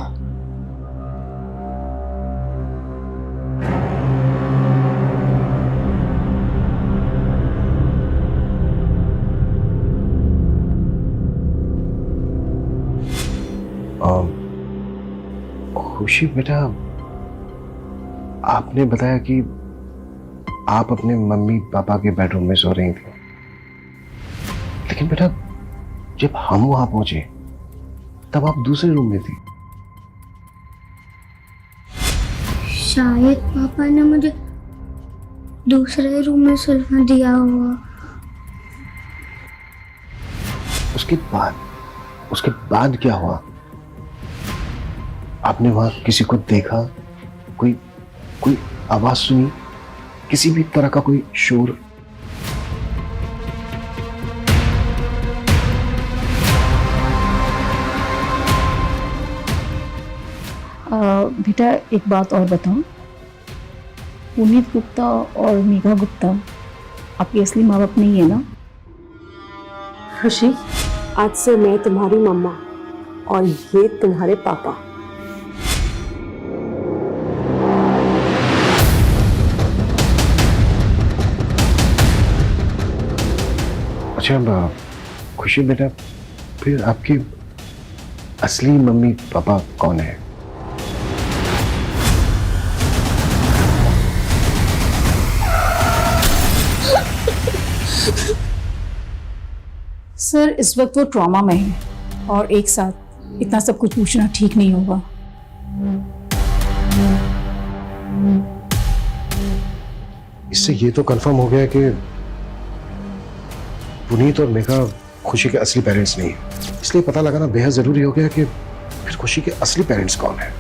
खुशी बेटा, आपने बताया कि आप अपने मम्मी पापा के बेडरूम में सो रही थी, लेकिन बेटा जब हम वहां पहुंचे तब आप दूसरे रूम में थी। शायद पापा ने मुझे दूसरे रूम में सुलवा दिया हुआ। उसके बाद क्या हुआ? आपने वहां किसी को देखा? कोई आवाज सुनी? किसी भी तरह का कोई शोर? बेटा एक बात और बताओ, पुनीत गुप्ता और मेघा गुप्ता आपके असली माँ बाप नहीं है ना? खुशी, आज से मैं तुम्हारी मम्मा और ये तुम्हारे पापा। अच्छा खुशी बेटा, फिर आपकी असली मम्मी पापा कौन है? सर इस वक्त वो ट्रॉमा में है और एक साथ इतना सब कुछ पूछना ठीक नहीं होगा। इससे ये तो कंफर्म हो गया कि पुनीत और मेघा खुशी के असली पेरेंट्स नहीं है, इसलिए पता लगाना बेहद जरूरी हो गया कि फिर खुशी के असली पेरेंट्स कौन है।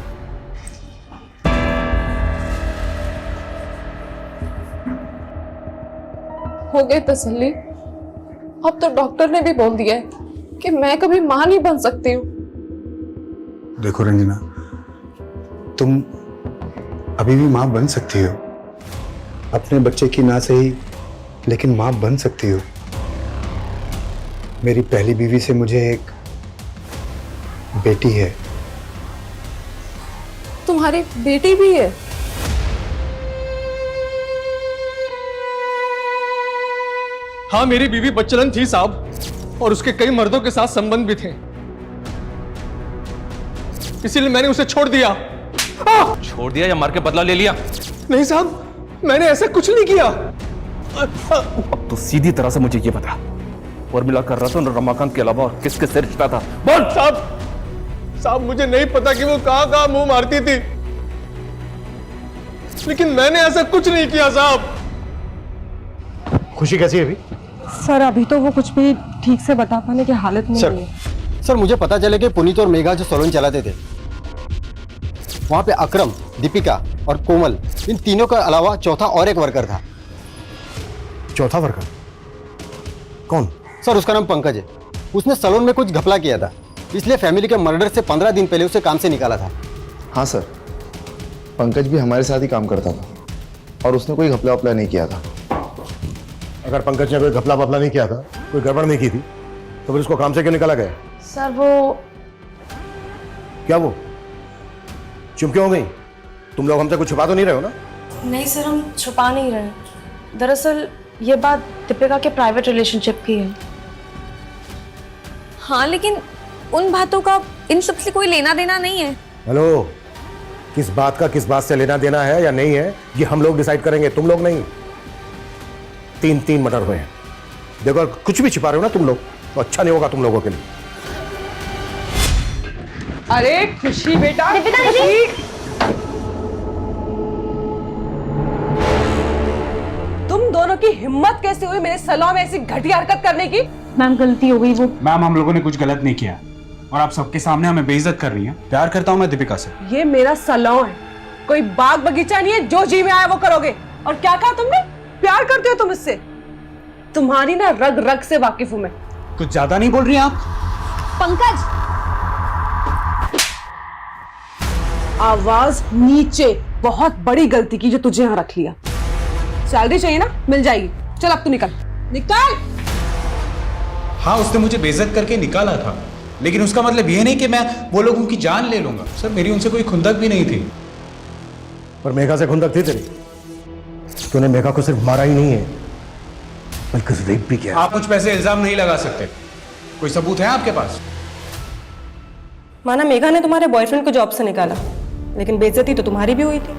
हो गई तसल्ली? अब तो डॉक्टर ने भी बोल दिया है कि मैं कभी मां नहीं बन सकती हूँ। देखो रंजना, तुम अभी भी मां बन सकती हो। अपने बच्चे की ना सही, लेकिन मां बन सकती हो। मेरी पहली बीवी से मुझे एक बेटी है। तुम्हारी बेटी भी है? हाँ, मेरी बीवी बच्चलन थी साहब, और उसके कई मर्दों के साथ संबंध भी थे, इसीलिए मैंने उसे छोड़ दिया। छोड़ दिया या मार के बदला ले लिया? नहीं साहब, मैंने ऐसा कुछ नहीं किया। अब तो सीधी तरह से मुझे ये बता, उर्मिला का रतन और रमाकांत के अलावा और किसके से रिश्ता था? बोल। साहब मुझे नहीं पता कि वो कहां मुंह मारती थी, लेकिन मैंने ऐसा कुछ नहीं किया साहब। खुशी कैसी है अभी? सर अभी तो वो कुछ भी ठीक से बता पाने की हालत में नहीं है। सर मुझे पता चले कि पुनीत और मेघा जो सैलून चलाते थे, वहां पे अकरम, दीपिका और कोमल, इन तीनों के अलावा चौथा और एक वर्कर था। चौथा वर्कर कौन? सर उसका नाम पंकज है। उसने सैलून में कुछ घपला किया था इसलिए फैमिली के मर्डर से 15 दिन पहले उसे काम से निकाला था। हाँ सर, पंकज भी हमारे साथ ही काम करता था और उसने कोई घपला वपला नहीं किया था। अगर पंकज ने कोई घपला वपला नहीं किया था, कोई गड़बड़ नहीं की थी, तो फिर उसको काम से क्यों निकाला गया? सर वो क्या वो चुप क्यों हो गई? तुम लोग हमसे कुछ छुपा तो नहीं रहे हो ना? नहीं सर, हम छुपा नहीं रहे। दरअसल ये बात दीपिका के प्राइवेट रिलेशनशिप की है। हाँ, लेकिन उन बातों का इन सब से कोई लेना देना नहीं है। हेलो, किस बात का किस बात से लेना देना है या नहीं है, ये हम लोग डिसाइड करेंगे, तुम लोग नहीं। 3 मर्डर हुए हैं। देखो, अगर कुछ भी छिपा रहे हो ना तुम लोग, तो अच्छा नहीं होगा तुम लोगों के लिए। अरे खुशी बेटा, तुम दोनों की हिम्मत कैसे हुई मेरे सलून में ऐसी घटिया हरकत करने की? मैम गलती हो गई। वो मैम, हम लोगों ने कुछ गलत नहीं किया और आप सबके सामने हमें बेइज्जत कर रही हैं। प्यार करता हूं मैं दीपिका से। ये मेरा सलून है, कोई बाग बगीचा नहीं है जो जी में आया वो करोगे। और क्या कहा तुमने? प्यार करते हो तुम इससे? तुम्हारी ना रग रग से वाकिफ हूं मैं। कुछ ज्यादा नहीं बोल रही आप? पंकज, आवाज नीचे। बहुत बड़ी गलती की जो तुझे यहाँ रख लिया। सैलरी चाहिए ना, मिल जाएगी। चल अब तू निकल निकल। हाँ, उसने मुझे बेइज्जत करके निकाला था, लेकिन उसका मतलब ये नहीं कि मैं वो लोगों की जान ले लूंगा। सर, मेरी उनसे कोई खुंदक भी नहीं थी। पर मेघा से खुंदक थी तेरी। तूने मेघा को सिर्फ मारा ही नहीं है, बल्कि रेप भी किया। आप मुझ पे ऐसे इल्जाम नहीं लगा सकते। कोई सबूत है आपके पास? माना मेघा ने तुम्हारे बॉयफ्रेंड को जॉब से निकाला, लेकिन बेइज्जती तो तुम्हारी भी हुई थी।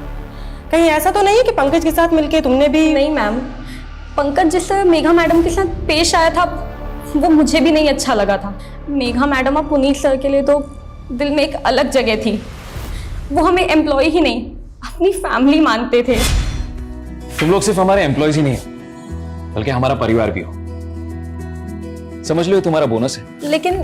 कहीं ऐसा तो नहीं है कि पंकज के साथ मिलके तुमने भी? नहीं मैम, पंकज जिस तरह मेघा मैडम के साथ पेश आया था वो मुझे भी नहीं अच्छा लगा था। मेघा मैडम और पुनीत सर के लिए तो दिल में एक अलग जगह थी। वो हमें एम्प्लॉय ही नहीं, अपनी फैमिली मानते थे। तुम लोग सिर्फ हमारे एम्प्लॉयज ही नहीं हो, बल्कि हमारा परिवार भी हो। समझ लो ये तुम्हारा बोनस है। लेकिन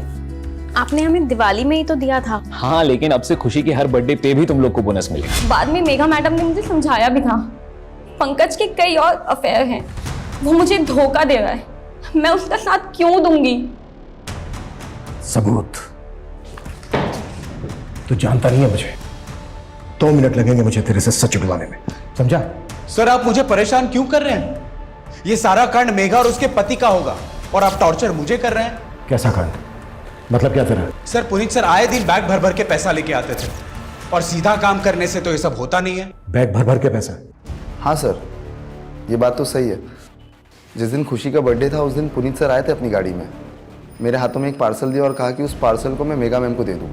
आपने हमें दिवाली में ही तो दिया था। हाँ, लेकिन अब से खुशी की हर बर्थडे पे भी तुम लोग को बोनस मिलेगा। बाद में मेघा मैडम ने मुझे समझाया भी था, पंकज के कई और अफेयर हैं, वो मुझे धोखा दे रहा है, मैं उसका साथ क्यों दूंगी? सबूत? तू जानता नहीं है मुझे। 2 मिनट लगेंगे मुझे तेरे से सच उगलवाने में, समझा? सर, आप मुझे परेशान क्यों कर रहे हैं? ये सारा कांड मेघा और उसके पति का होगा और आप टॉर्चर मुझे कर रहे हैं। कैसा कांड? मतलब क्या तेरा? सर, पुनीत सर आए दिन बैग भर भर के पैसा लेके आते थे और सीधा काम करने से तो ये सब होता नहीं है। बैग भर भर के पैसा? हाँ सर, ये बात तो सही है। जिस दिन खुशी का बर्थडे था उस दिन पुनीत सर आए थे अपनी गाड़ी में, मेरे हाथों में एक पार्सल दिया और कहा कि उस पार्सल को मैं मेगा मैम को दे दूँ।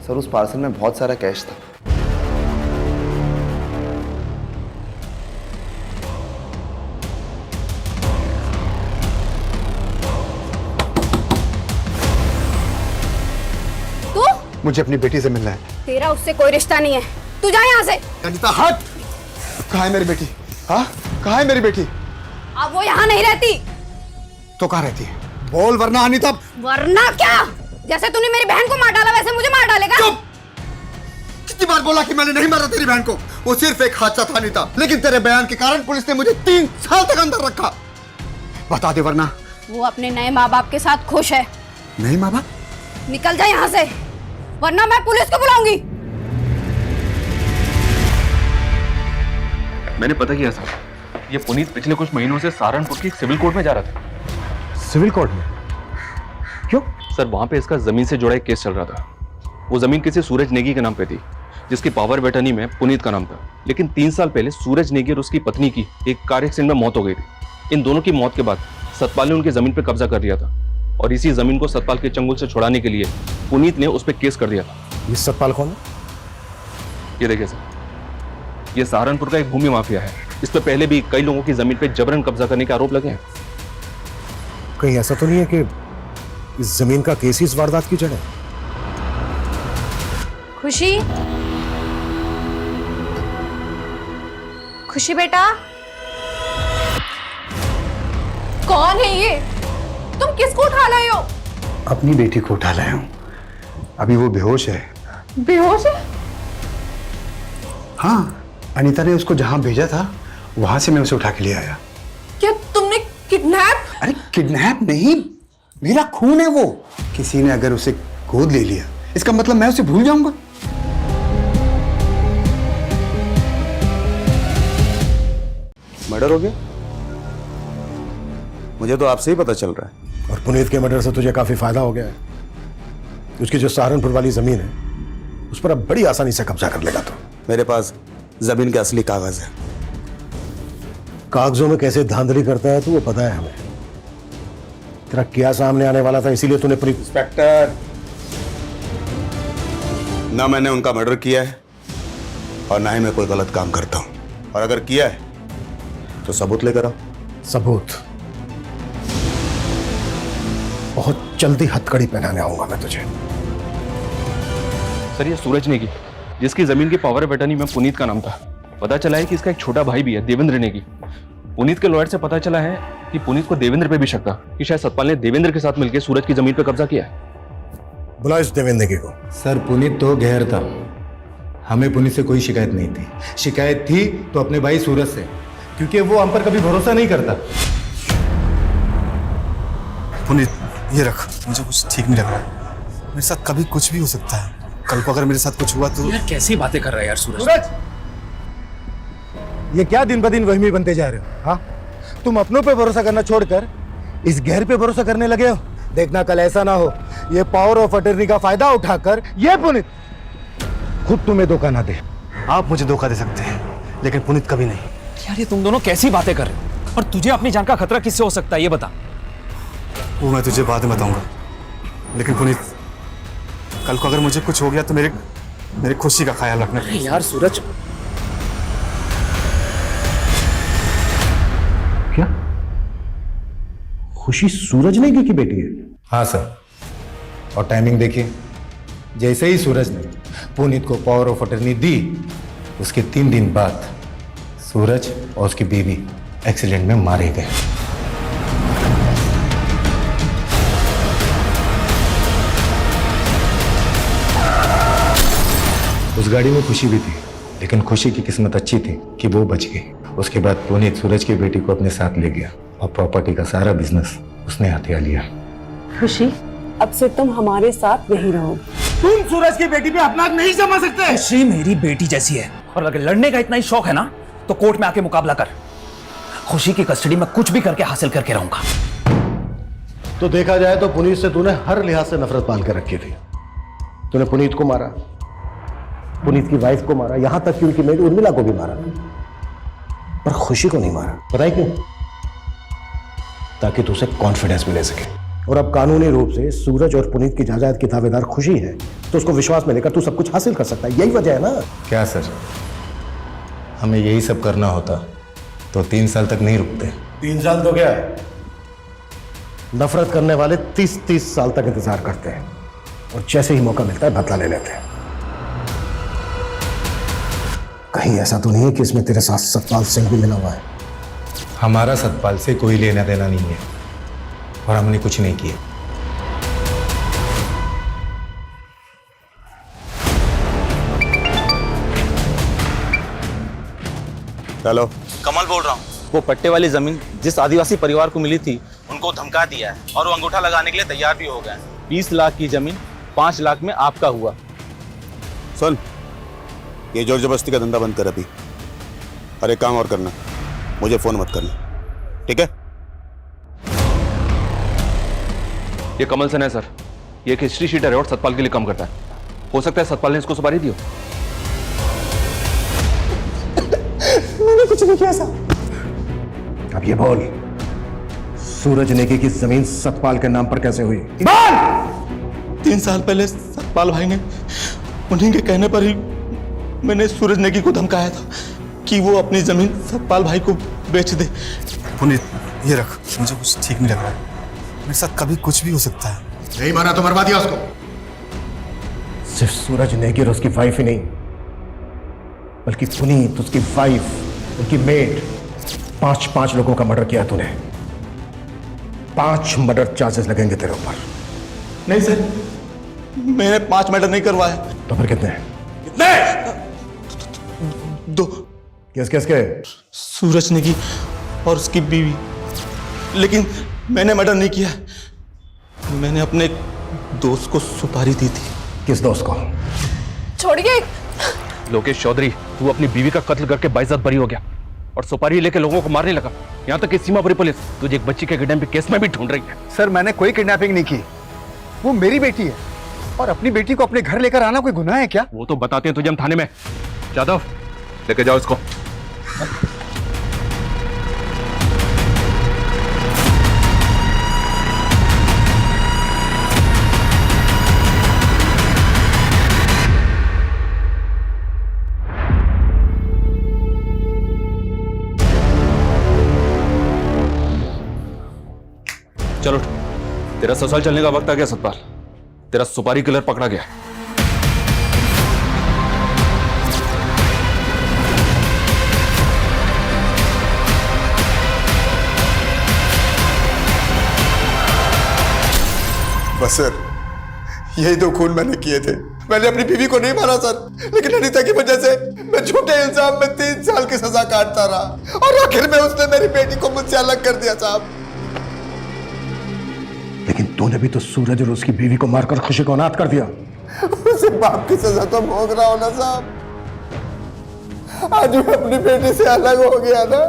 सर, उस पार्सल में बहुत सारा कैश था। मुझे अपनी बेटी से मिलना है। तेरा उससे कोई रिश्ता नहीं है, तू जा यहाँ से। अनीता हट! कहाँ है मेरी बेटी? हाँ, कहाँ है मेरी बेटी? अब वो यहाँ नहीं रहती। तो कहाँ रहती है? बोल वरना अनीता। वरना क्या? जैसे तूने मेरी बहन को मार डाला वैसे मुझे मार डालेगा? चुप! कितनी बार बोला कि मैंने नहीं मारा तेरी बहन को? वो सिर्फ एक हादसा था अनीता, लेकिन तेरे बयान के कारण पुलिस ने मुझे 3 साल तक अंदर रखा। बता दे वरना। वो अपने नए माँ बाप के साथ खुश है। नहीं माँ बाप? निकल जा यहाँ से, वरना मैं पुलिस को बुलाऊंगी। मैंने पता किया सर, ये पुनीत पिछले कुछ महीनों से सहारनपुर की सिविल कोर्ट में जा रहा था। सिविल कोर्ट में? क्यों? सर, वहां पे इसका जमीन से जुड़ा एक केस चल रहा था। वो जमीन किसी सूरज नेगी के नाम पे थी, जिसकी पावर ऑफ अटर्नी में पुनीत का नाम था। लेकिन 3 साल पहले सूरज नेगी और उसकी पत्नी की एक कार एक्सीडेंट में मौत हो गई थी। इन दोनों की मौत के बाद सतपाल ने उनकी जमीन पर कब्जा कर लिया था और इसी जमीन को सतपाल के चंगुल से छुड़ाने के लिए पुनीत ने उस पर केस कर दिया था। ये सतपाल कौन है? ये देखिए सर, ये सहारनपुर का एक भूमि माफिया है। इस पर पहले भी कई लोगों की जमीन पर जबरन कब्जा करने के आरोप लगे हैं। कहीं ऐसा तो नहीं है कि इस जमीन का केस ही इस वारदात की जड़ है? खुशी, खुशी बेटा, कौन है ये? तुम किसको उठा लाए हो? अपनी बेटी को उठा लाया हूँ। अभी वो बेहोश है। बेहोश है? हाँ, अनीता ने उसको जहां भेजा था वहां से मैं उसे उठा के ले आया। क्या तुमने किडनैप? अरे किडनैप नहीं, मेरा खून है वो। किसी ने अगर उसे गोद ले लिया, इसका मतलब मैं उसे भूल जाऊंगा? मर्डर हो गया? मुझे तो आपसे ही पता चल रहा है। और पुनीत के मर्डर से तुझे काफी फायदा हो गया है। उसकी जो सहारनपुर वाली जमीन है उस पर अब बड़ी आसानी से कब्जा कर लेगा तो। मेरे पास जमीन के असली कागज है। कागजों में कैसे धांधली करता है तो वो पता है हमें। तेरा क्या सामने आने वाला था, इसीलिए तूने पूरी। इंस्पेक्टर, ना मैंने उनका मर्डर किया है और ना ही मैं कोई गलत काम करता हूं, और अगर किया है तो सबूत लेकर आओ। सबूत? बहुत जल्दी हथकड़ी पहनाने आऊंगा मैं तुझे। सर ये सूरज नेगी, जिसकी जमीन की पावर ऑफ अटर्नी में पुनीत का नाम था, पता चला है कि इसका एक छोटा भाई भी है, देवेंद्र नेगी। पुनीत के लॉयर से पता चला है कि पुनीत को देवेंद्र पे भी शक था कि शायद सतपाल ने देवेंद्र के साथ मिलकर सूरज की जमीन पर कब्जा किया है। बुला इस देवेंद्र नेगी को। सर पुनीत तो गैर था, हमें पुनीत से कोई शिकायत नहीं थी। शिकायत थी तो अपने भाई सूरज से, क्योंकि वो हम पर कभी भरोसा नहीं करता। पुनीत ये रख, मुझे कुछ ठीक नहीं लग रहा। मेरे साथ कभी कुछ भी हो सकता है। कल को अगर मेरे साथ कुछ हुआ तो। यार कैसी बातें कर रहा है यार सूरज। सूरज, ये क्या दिन ब दिन वहमी बनते जा रहे हो? हाँ, तुम अपनों पे भरोसा करना छोड़कर इस गैर पे भरोसा करने लगे हो। देखना कल ऐसा ना हो ये पावर ऑफ अटर्नी का फायदा उठाकर ये पुनीत खुद तुम्हें धोखा ना दे। आप मुझे धोखा दे सकते हैं लेकिन पुनीत कभी नहीं। यार ये तुम दोनों कैसी बातें कर रहे हो? और तुझे अपनी जान का खतरा किससे हो सकता है ये बता। वो मैं तुझे बाद में बताऊंगा, लेकिन पुनीत कल को अगर मुझे कुछ हो गया तो मेरी खुशी का ख्याल रखना। यार सूरज, क्या खुशी सूरज नेगी की बेटी है? हाँ सर, और टाइमिंग देखिए, जैसे ही सूरज ने पुनीत को पावर ऑफ अटर्नी दी उसके 3 दिन बाद सूरज और उसकी बीवी एक्सीडेंट में मारे गए। उस गाड़ी में खुशी भी थी, लेकिन खुशी की किस्मत अच्छी थी कि वो बच गई। उसके बाद पुनीत सूरज की बेटी को अपने साथ ले गया और प्रॉपर्टी का सारा बिजनेस उसने हथिया लिया। खुशी, अब से तुम हमारे साथ नहीं रहो। तुम सूरज की बेटी पे अपना नहीं जमा सकते। खुशी मेरी बेटी जैसी है, और अगर लड़ने का इतना ही शौक है ना तो कोर्ट में आके मुकाबला कर। खुशी की कस्टडी में कुछ भी करके हासिल करके रहूंगा। तो देखा जाए तो पुनीत से तूने हर लिहाज से नफरत पाल कर रखी थी। तूने पुनीत को मारा, पुनीत की वाइफ को मारा, यहां तक कि उनकी मेरी उर्मिला को भी मारा, पर खुशी को नहीं मारा। पता है क्यों? ताकि तुझे कॉन्फिडेंस मिले सके। और अब कानूनी रूप से सूरज और पुनीत की जायदाद की दावेदार खुशी है, तो उसको विश्वास में लेकर तू सब कुछ हासिल कर सकता है। यही वजह है ना? क्या सर, हमें यही सब करना होता तो 3 साल तक नहीं रुकते। 3 साल तो क्या है, नफरत करने वाले 30-30 साल तक इंतजार करते हैं और जैसे ही मौका मिलता है बदला ले लेते हैं। कहीं ऐसा तो नहीं है कि इसमें तेरे साथ सतपाल सिंह भी मिला हुआ है? हमारा सतपाल से कोई लेना देना नहीं है और हमने कुछ नहीं किया। हेलो, कमल बोल रहा हूँ। वो पट्टे वाली जमीन जिस आदिवासी परिवार को मिली थी उनको धमका दिया है और वो अंगूठा लगाने के लिए तैयार भी हो गए। 20 लाख की जमीन 5 लाख में आपका हुआ। सुन, ये जोर जबरदस्ती का धंधा बंद कर अभी, और एक काम और करना, मुझे फोन मत करना, ठीक है? ये कमल सन है सर, ये एक हिस्ट्री शीटर है और सतपाल के लिए काम करता है। हो सकता है सतपाल ने इसको सुपारी दी हो। मैंने कुछ नहीं किया साहब। अब ये बोल, सूरज नेगी की जमीन सतपाल के नाम पर कैसे हुई? बोल! 3 साल पहले सतपाल भाई ने, उन्हीं के कहने पर ही मैंने सूरज नेगी को धमकाया था कि वो अपनी जमीन सतपाल भाई को बेच दे। पुनीत ये रख, मुझे कुछ ठीक नहीं लग रहा। मेरे साथ कभी कुछ भी हो सकता है। नहीं माना तो मरवा दिया उसको। सिर्फ सूरज नेगी और उसकी वाइफ ही नहीं, बल्कि पुनीत, उसकी वाइफ, उनकी मेड, 5 लोगों का मर्डर किया तूने। 5 मर्डर चार्जेस लगेंगे तेरे ऊपर। नहीं सर, मैंने 5 मर्डर नहीं करवाए। तो फिर कितने? 2। किसके? सूरज नेगी और उसकी बीवी। लेकिन मैंने मर्डर नहीं किया, मैंने अपने दोस्त को सुपारी दी थी। किस दोस्त को? छोड़िए। लोकेश चौधरी, तू अपनी बीवी का कत्ल करके बाइज्जत बरी हो गया और सुपारी लेके लोगों को मारने लगा। यहाँ तक कि सीमापुरी पुलिस तुझे एक बच्ची के किडनैपिंग केस में भी ढूंढ रही है। सर मैंने कोई किडनैपिंग नहीं की, वो मेरी बेटी है और अपनी बेटी को अपने घर लेकर आना कोई गुनाह है क्या? वो तो बताते हैं तुझे हम थाने में। जादव, लेके जाओ इसको। चलो, तेरा ससुराल चलने का वक्त आ गया सतपाल। तेरा सुपारी किलर पकड़ा गया। बस सर, यही दो खून मैंने किए थे। मैंने अपनी बीवी को नहीं मारा सर, लेकिन अनीता की वजह से मैं झूठे इल्जाम में 3 साल की सजा काटता रहा और आखिर में उसने मेरी बेटी को मुझसे अलग कर दिया साहब। लेकिन तूने भी तो सूरज और उसकी बीवी को मारकर खुशी को अनाथ कर दिया। उसे बाप की सजा तो भोग रहा हूं ना साहब। आज मैं अपनी बेटी से अलग हो गया ना,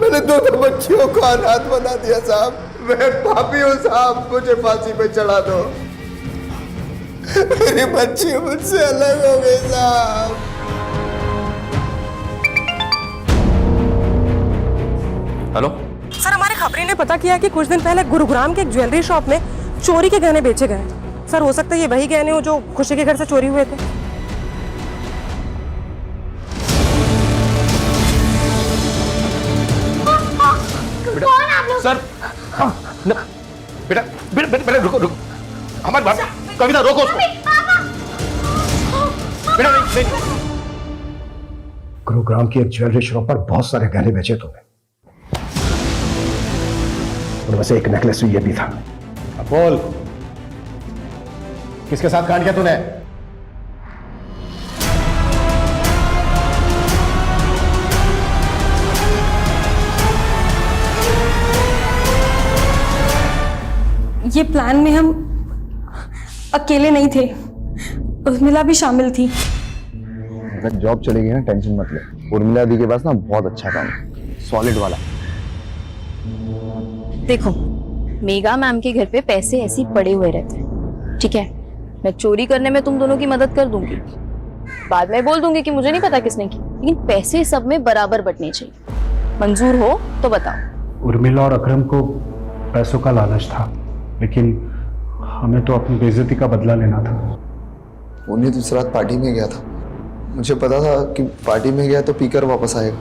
मैंने 2 बच्चियों को अनाथ बना दिया साहब। मैं पापी हूं साहब, मुझे फांसी पे चढ़ा दो। मेरी बच्ची मुझसे अलग हो गई साहब। हेलो सर, हमारे खबरी ने पता किया कि कुछ दिन पहले गुरुग्राम के एक ज्वेलरी शॉप में चोरी के गहने बेचे गए। सर, हो सकता है ये वही गहने हो जो खुशी के घर से चोरी हुए थे। कौन आप लोग? सर, बेटा बेटा बेटा रुको रुको, हमारी बात, कविता रोको उसको। बेटा नहीं। गुरुग्राम की एक ज्वेलरी शॉप पर बहुत सारे गहने बेचे तुमने, उनमें से एक नेकलेस ये भी था। अब बोल, किसके साथ कांड किया तूने? ये प्लान में हम अकेले नहीं थे, उर्मिला भी शामिल थी। अगर जॉब चलेगी ना, टेंशन मत ले। उर्मिला दी के पास ना बहुत अच्छा काम है, सॉलिड वाला। देखो, मेगा मैम के घर पे पैसे ऐसे ही पड़े हुए रहते हैं, ठीक है? मैं चोरी करने में तुम दोनों की मदद कर दूंगी, बाद में बोल दूंगी कि मुझे नहीं पता किसने की, लेकिन पैसे सब में बराबर बंटने चाहिए। मंजूर हो तो बताओ। उर्मिला और अकरम को पैसों का लालच था, लेकिन हमें तो अपनी बेइज्जती का बदला लेना था। उन्हें दूसरी रात पार्टी में गया था, मुझे पता था कि पार्टी में गया तो पीकर वापस आएगा,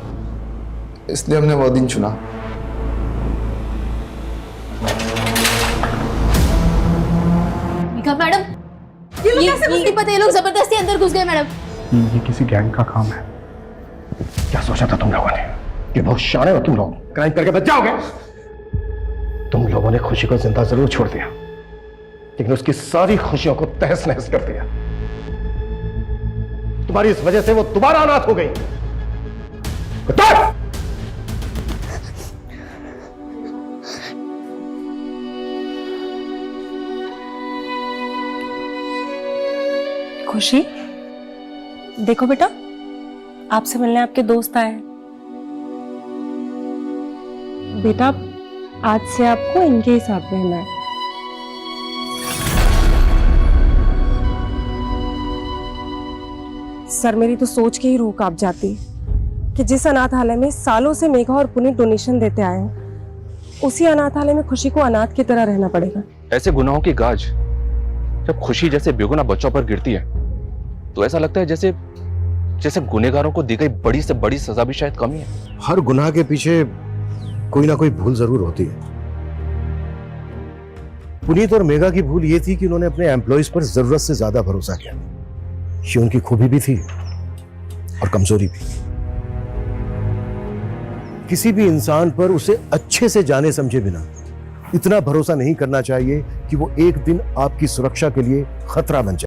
इसलिए हमने वो दिन चुना। मैडम, ये पता है, लोग जबरदस्ती अंदर घुस गए मैडम। ये किसी गैंग का काम है। क्या सोचा था तुम लोगों ने कि बहुत शाने हो तुम लोग, क्राइम करके बच जाओगे? तुम लोगों ने खुशी को जिंदा जरूर छोड़ दिया, लेकिन उसकी सारी खुशियों को तहस नहस कर दिया। तुम्हारी इस वजह से वो दोबारा अनाथ हो गई। खुशी, देखो बेटा, आपसे मिलने आपके दोस्त आए। बेटा, आज से आपको इनके ही साथ रहना है। सर, मेरी तो सोच के ही रूह कांप जाती कि जिस अनाथालय में सालों से मेघा और पुनीत डोनेशन देते आए हैं, उसी अनाथालय में खुशी को अनाथ की तरह रहना पड़ेगा। ऐसे गुनाहों की गाज जब खुशी जैसे बेगुनाह बच्चों पर गिरती है तो ऐसा लगता है जैसे जैसे गुनहगारों को दी गई बड़ी से बड़ी सजा भी शायद कम ही है। हर गुनाह के पीछे कोई ना कोई भूल जरूर होती है। पुनीत और मेघा की भूल ये थी कि उन्होंने अपने एम्प्लॉइज पर जरूरत से ज्यादा भरोसा किया। ये उनकी खूबी भी थी और कमजोरी भी। किसी भी इंसान पर उसे अच्छे से जाने समझे बिना इतना भरोसा नहीं करना चाहिए कि वो एक दिन आपकी सुरक्षा के लिए खतरा बन जाए।